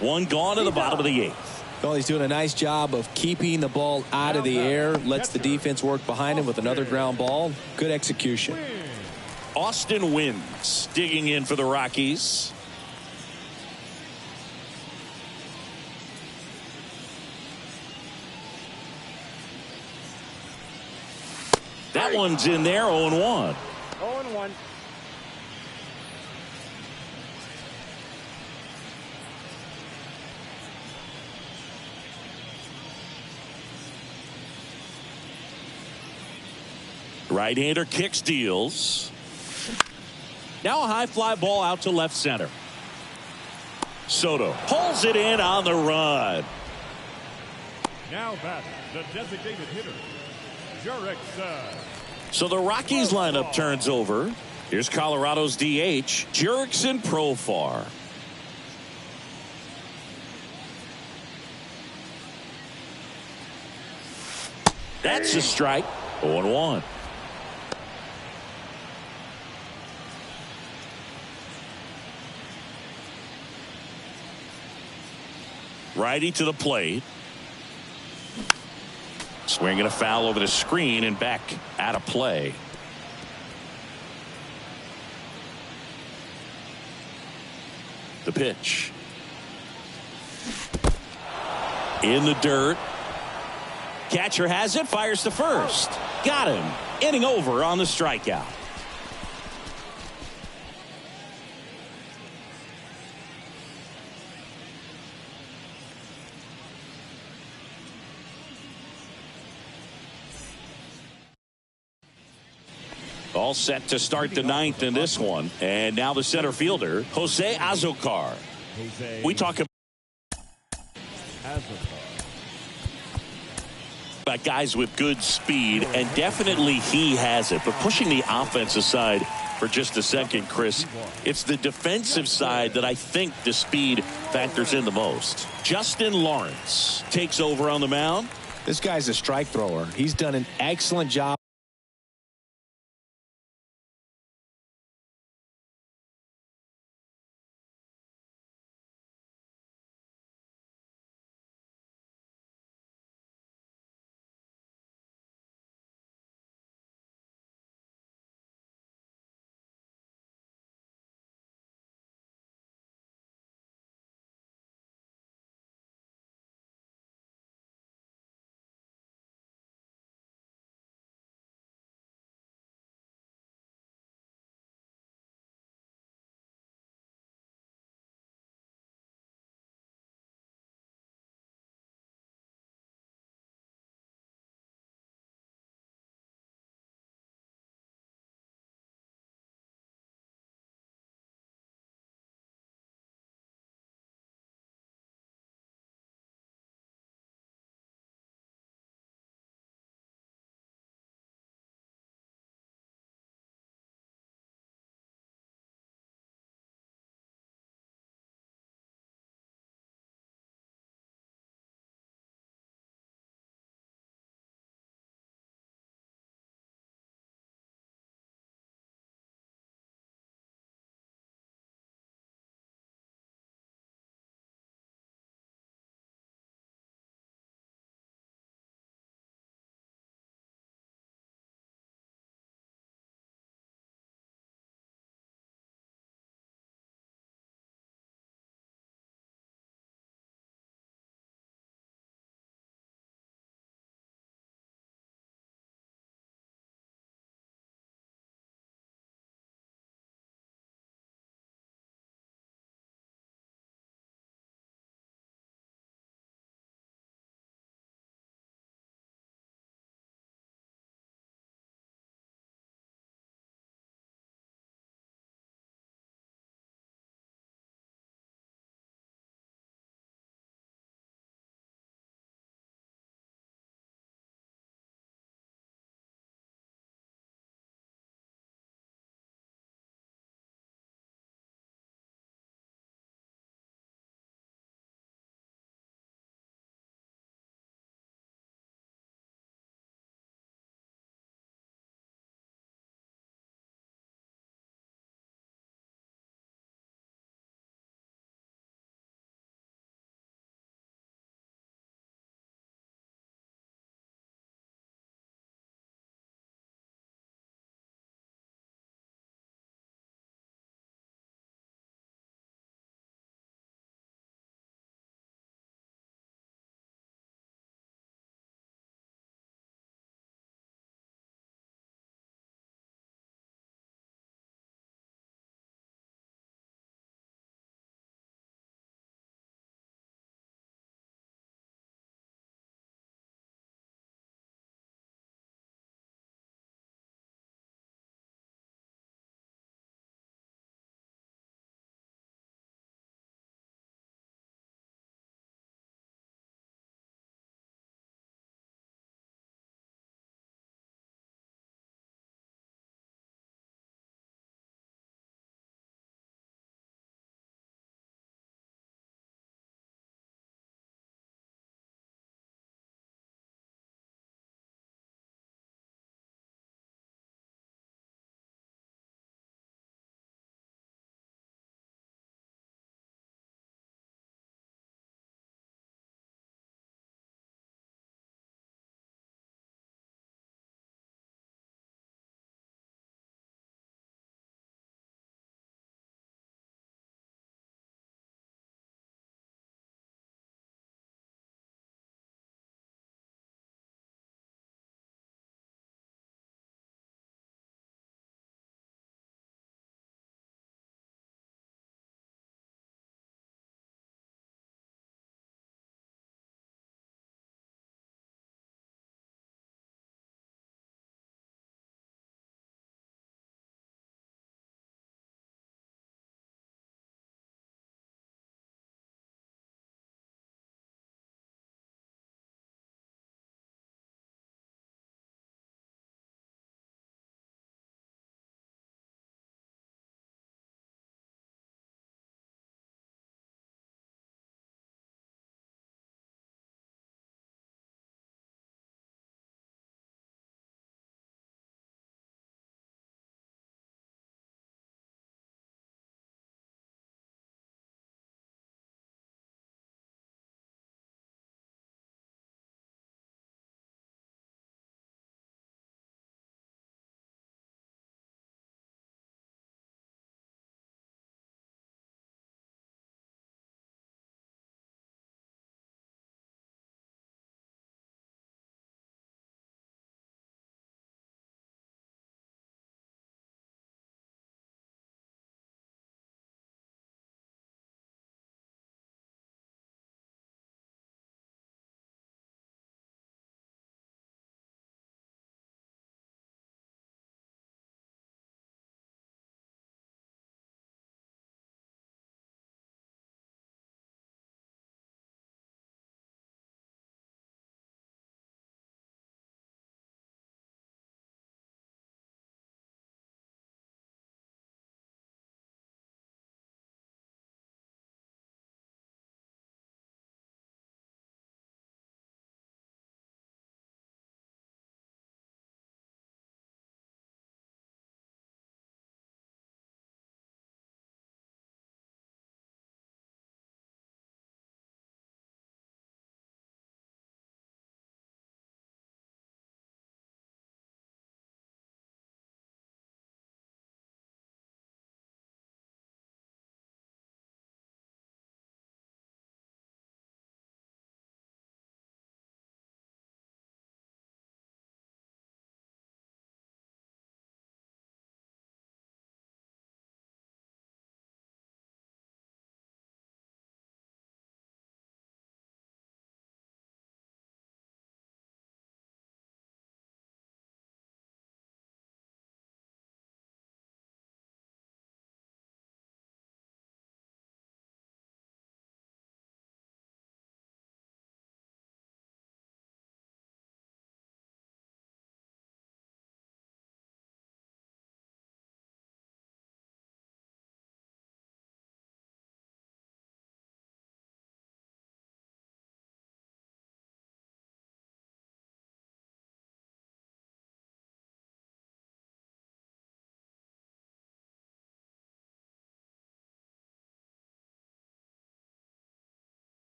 One gone in the bottom of the 8th. Well, he's doing a nice job of keeping the ball out of the air. Lets the defense work behind him with another ground ball. Good execution. Austin Wynns digging in for the Rockies. That one's in there, 0-1. 0-1. Right-hander kicks, deals. Now a high fly ball out to left center. Soto pulls it in on the run. Now back the designated hitter, Jurickson. So the Rockies lineup turns over. Here's Colorado's DH, Jurickson Profar. That's a strike. 0-1. Righty to the plate. Swinging a foul over the screen and back out of play. The pitch. In the dirt. Catcher has it, fires to first. Got him. Inning over on the strikeout. All set to start the ninth in this one. And now the center fielder, Jose Azocar. We talk about guys with good speed, and definitely he has it. But pushing the offense aside for just a second, Chris, it's the defensive side that I think the speed factors in the most. Justin Lawrence takes over on the mound. This guy's a strike thrower. He's done an excellent job.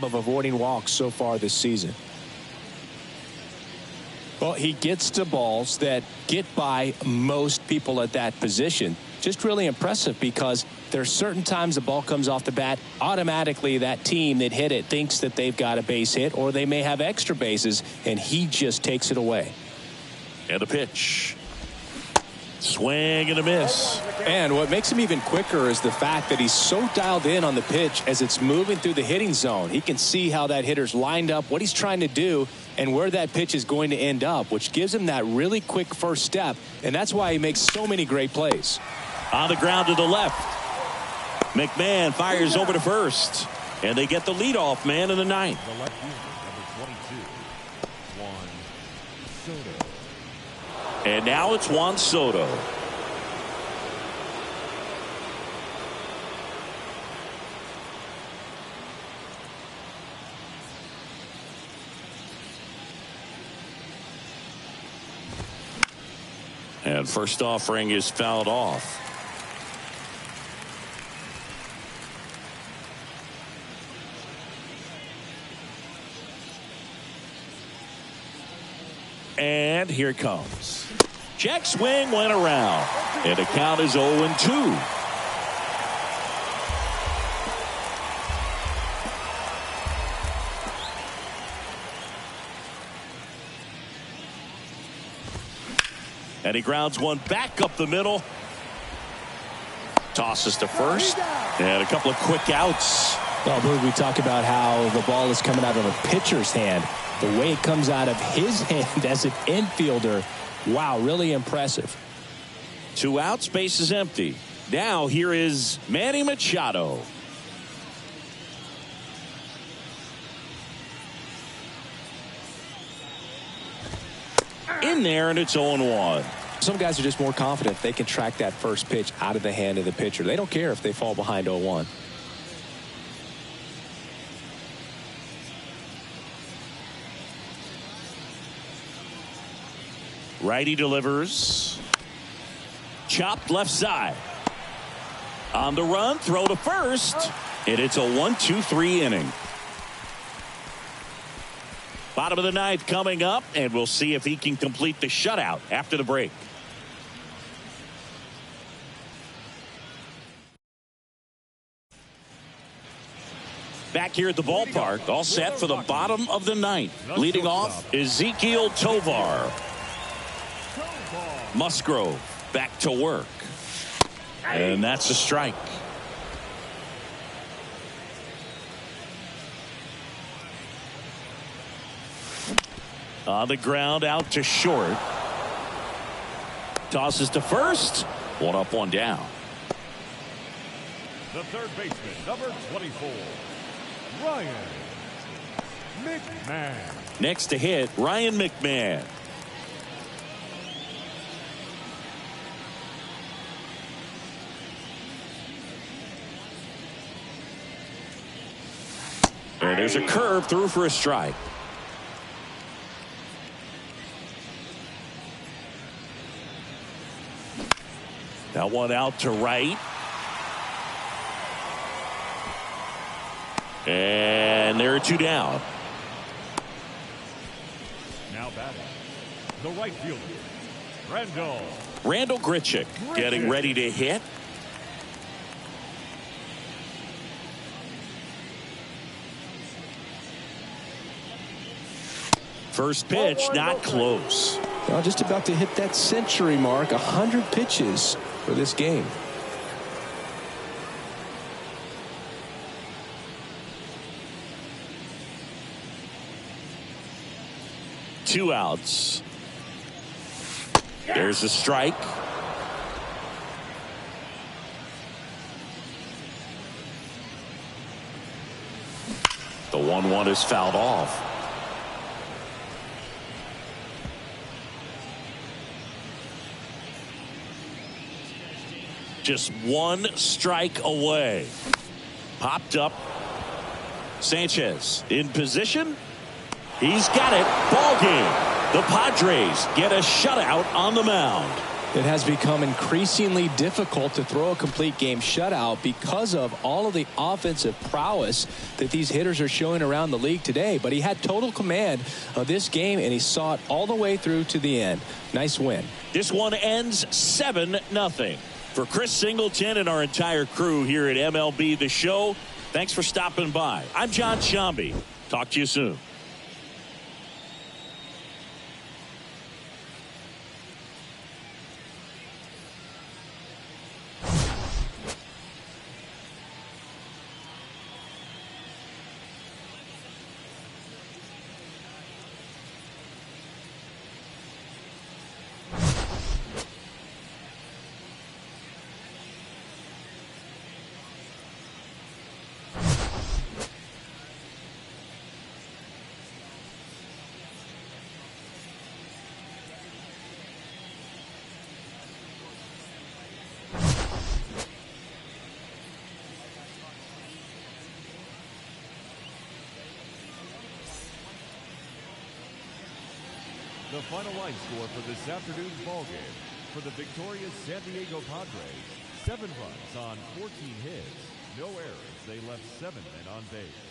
job of avoiding walks so far this season. Well, he gets to balls that get by most people at that position. Just really impressive because there's certain times the ball comes off the bat, automatically that team that hit it thinks that they've got a base hit or they may have extra bases, and he just takes it away. And a pitch. Swing and a miss. And what makes him even quicker is the fact that he's so dialed in on the pitch as it's moving through the hitting zone. He can see how that hitter's lined up, what he's trying to do, and where that pitch is going to end up, which gives him that really quick first step, and that's why he makes so many great plays. On the ground to the left. McMahon fires over to first, and they get the leadoff man in the ninth. The left fielder, number 22, Juan Soto. And now it's Juan Soto. And first offering is fouled off. And here it comes. Check swing went around. And the count is 0-2. And he grounds one back up the middle. Tosses to first. And a couple of quick outs. Well, Boog, we talk about how the ball is coming out of a pitcher's hand. The way it comes out of his hand as an infielder, wow, really impressive. 2 outs, base is empty. Now here is Manny Machado. In there, and it's 0-1. Some guys are just more confident they can track that first pitch out of the hand of the pitcher. They don't care if they fall behind 0-1. Righty delivers. Chopped left side. On the run, throw to first. And it's a 1-2-3 inning. Bottom of the ninth coming up, and we'll see if he can complete the shutout after the break. Back here at the ballpark, all set for the bottom of the ninth. Leading off, Ezekiel Tovar. Musgrove back to work. And that's a strike. On the ground, out to short. Tosses to first. One up, one down. The third baseman, number 24, Ryan McMahon. Next to hit, Ryan McMahon. And there's a curve through for a strike. That one out to right. And there are 2 down. Now batting, the right fielder, Randall Grichuk getting ready to hit. First pitch, not close. Well, just about to hit that century mark, 100 pitches for this game. Two outs. There's a strike. The 1-1 is fouled off. Just 1 strike away. Popped up. Sanchez in position. He's got it. Ball game. The Padres get a shutout on the mound. It has become increasingly difficult to throw a complete game shutout because of all of the offensive prowess that these hitters are showing around the league today. But he had total command of this game, and he saw it all the way through to the end. Nice win. This one ends 7-0. For Chris Singleton and our entire crew here at MLB The Show, thanks for stopping by. I'm John Shambi. Talk to you soon. The final line score for this afternoon's ballgame. For the victorious San Diego Padres, 7 runs on 14 hits. No errors. They left 7 men on base.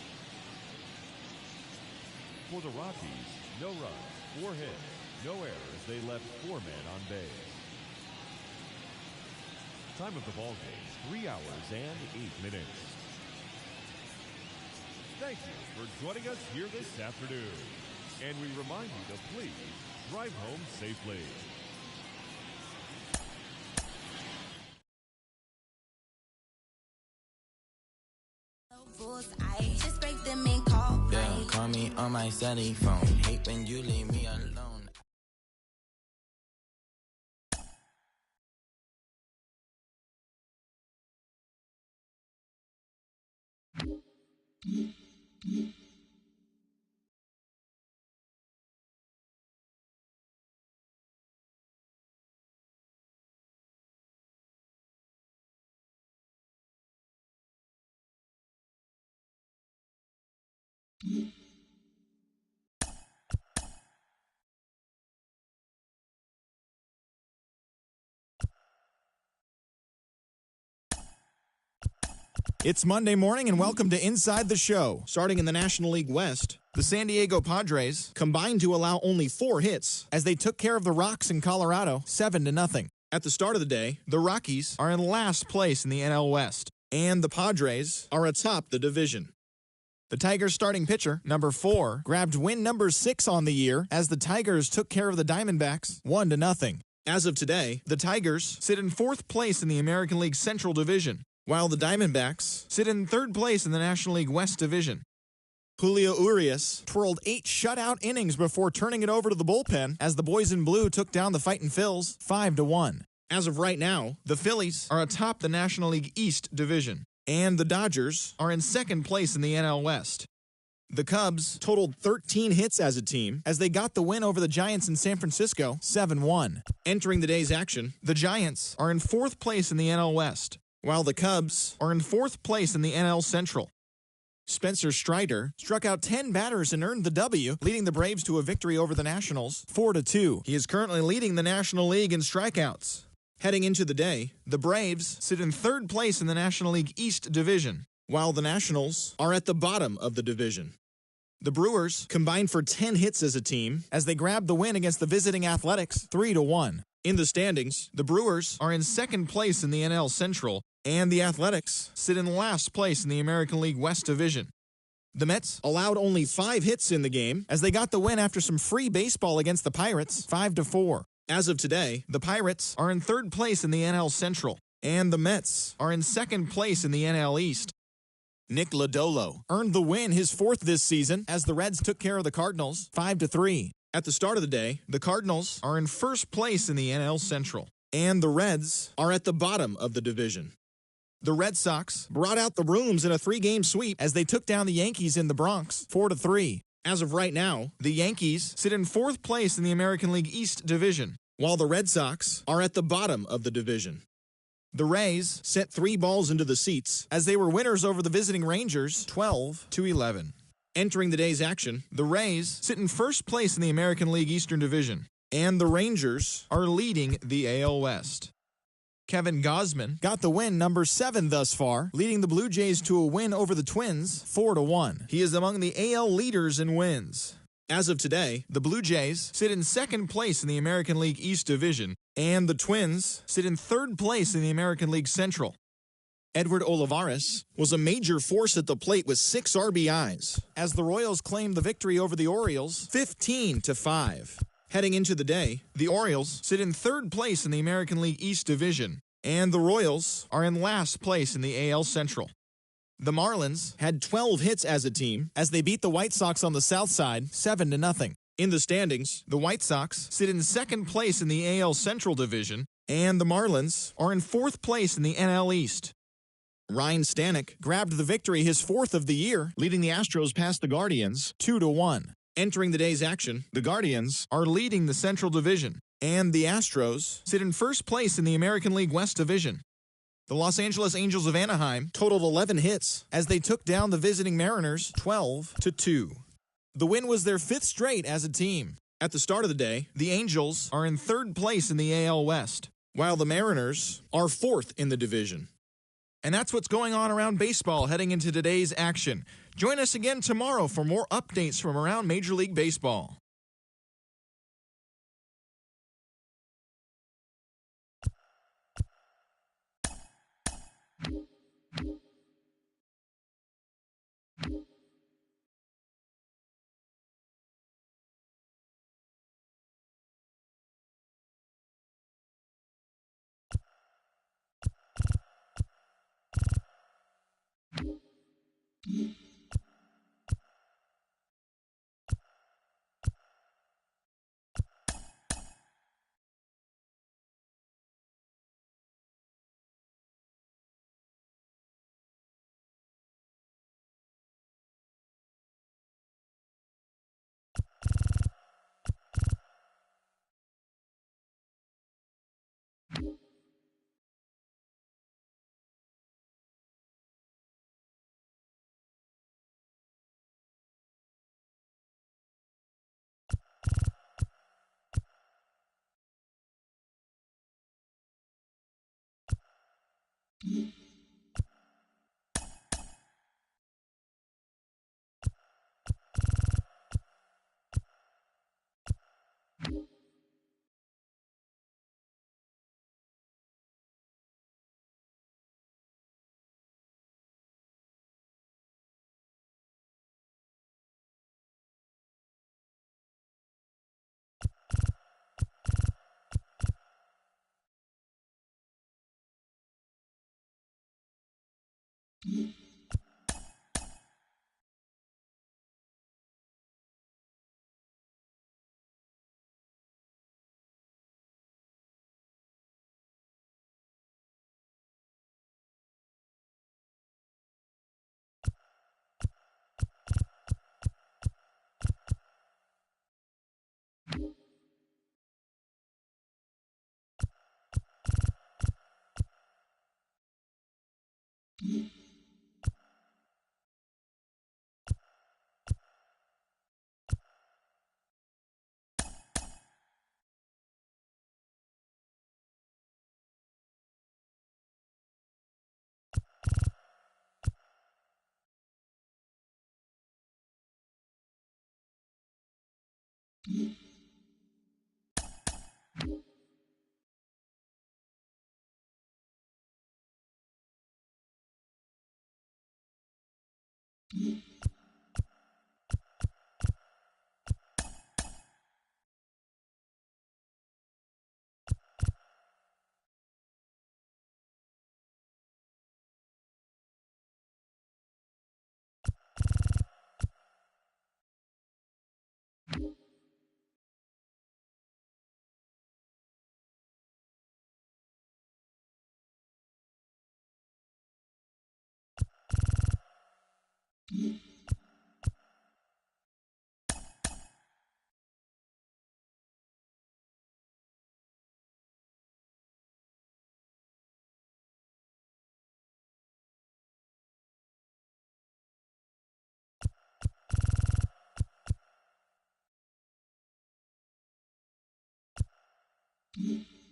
For the Rockies, no runs, 4 hits. No errors. They left 4 men on base. Time of the ballgame, 3 hours and 8 minutes. Thank you for joining us here this afternoon. And we remind you to please drive home safely. They'll call me on my celly phone. Hate when you leave me alone. It's Monday morning, and welcome to Inside the Show. Starting in the National League West, the San Diego Padres combined to allow only 4 hits as they took care of the Rocks in Colorado 7-0. At the start of the day, the Rockies are in last place in the NL West, and the Padres are atop the division. The Tigers' starting pitcher, number 4, grabbed win number 6 on the year as the Tigers took care of the Diamondbacks 1-0. As of today, the Tigers sit in 4th place in the American League Central Division, while the Diamondbacks sit in 3rd place in the National League West Division. Julio Urias twirled 8 shutout innings before turning it over to the bullpen as the boys in blue took down the Fightin' Phils 5-1. As of right now, the Phillies are atop the National League East Division, and the Dodgers are in 2nd place in the NL West. The Cubs totaled 13 hits as a team as they got the win over the Giants in San Francisco 7-1. Entering the day's action, the Giants are in 4th place in the NL West, while the Cubs are in 4th place in the NL Central. Spencer Strider struck out 10 batters and earned the W, leading the Braves to a victory over the Nationals 4-2. He is currently leading the National League in strikeouts. Heading into the day, the Braves sit in 3rd place in the National League East Division, while the Nationals are at the bottom of the division. The Brewers combined for 10 hits as a team as they grabbed the win against the visiting Athletics 3-1. In the standings, the Brewers are in 2nd place in the NL Central, and the Athletics sit in last place in the American League West Division. The Mets allowed only 5 hits in the game as they got the win after some free baseball against the Pirates 5-4. As of today, the Pirates are in 3rd place in the NL Central, and the Mets are in 2nd place in the NL East. Nick Lodolo earned the win, his 4th this season, as the Reds took care of the Cardinals 5-3. At the start of the day, the Cardinals are in 1st place in the NL Central, and the Reds are at the bottom of the division. The Red Sox brought out the brooms in a 3-game sweep as they took down the Yankees in the Bronx 4-3. As of right now, the Yankees sit in 4th place in the American League East Division, while the Red Sox are at the bottom of the division. The Rays sent 3 balls into the seats as they were winners over the visiting Rangers 12-11. Entering the day's action, the Rays sit in 1st place in the American League Eastern Division, and the Rangers are leading the AL West. Kevin Gausman got the win, number 7 thus far, leading the Blue Jays to a win over the Twins 4-1. He is among the AL leaders in wins. As of today, the Blue Jays sit in second place in the American League East Division, and the Twins sit in third place in the American League Central. Edward Olivares was a major force at the plate with 6 RBIs, as the Royals claimed the victory over the Orioles 15-5. Heading into the day, the Orioles sit in third place in the American League East Division, and the Royals are in last place in the AL Central. The Marlins had 12 hits as a team as they beat the White Sox on the south side 7-0. In the standings, the White Sox sit in second place in the AL Central Division, and the Marlins are in fourth place in the NL East. Ryan Stanek grabbed the victory, his 4th of the year, leading the Astros past the Guardians 2-1. Entering the day's action, the Guardians are leading the Central Division, and the Astros sit in first place in the American League West Division. The Los Angeles Angels of Anaheim totaled 11 hits as they took down the visiting Mariners 12-2. The win was their 5th straight as a team. At the start of the day, the Angels are in third place in the AL West, while the Mariners are 4th in the division. And that's what's going on around baseball heading into today's action. Join us again tomorrow for more updates from around Major League Baseball. Mm-hmm.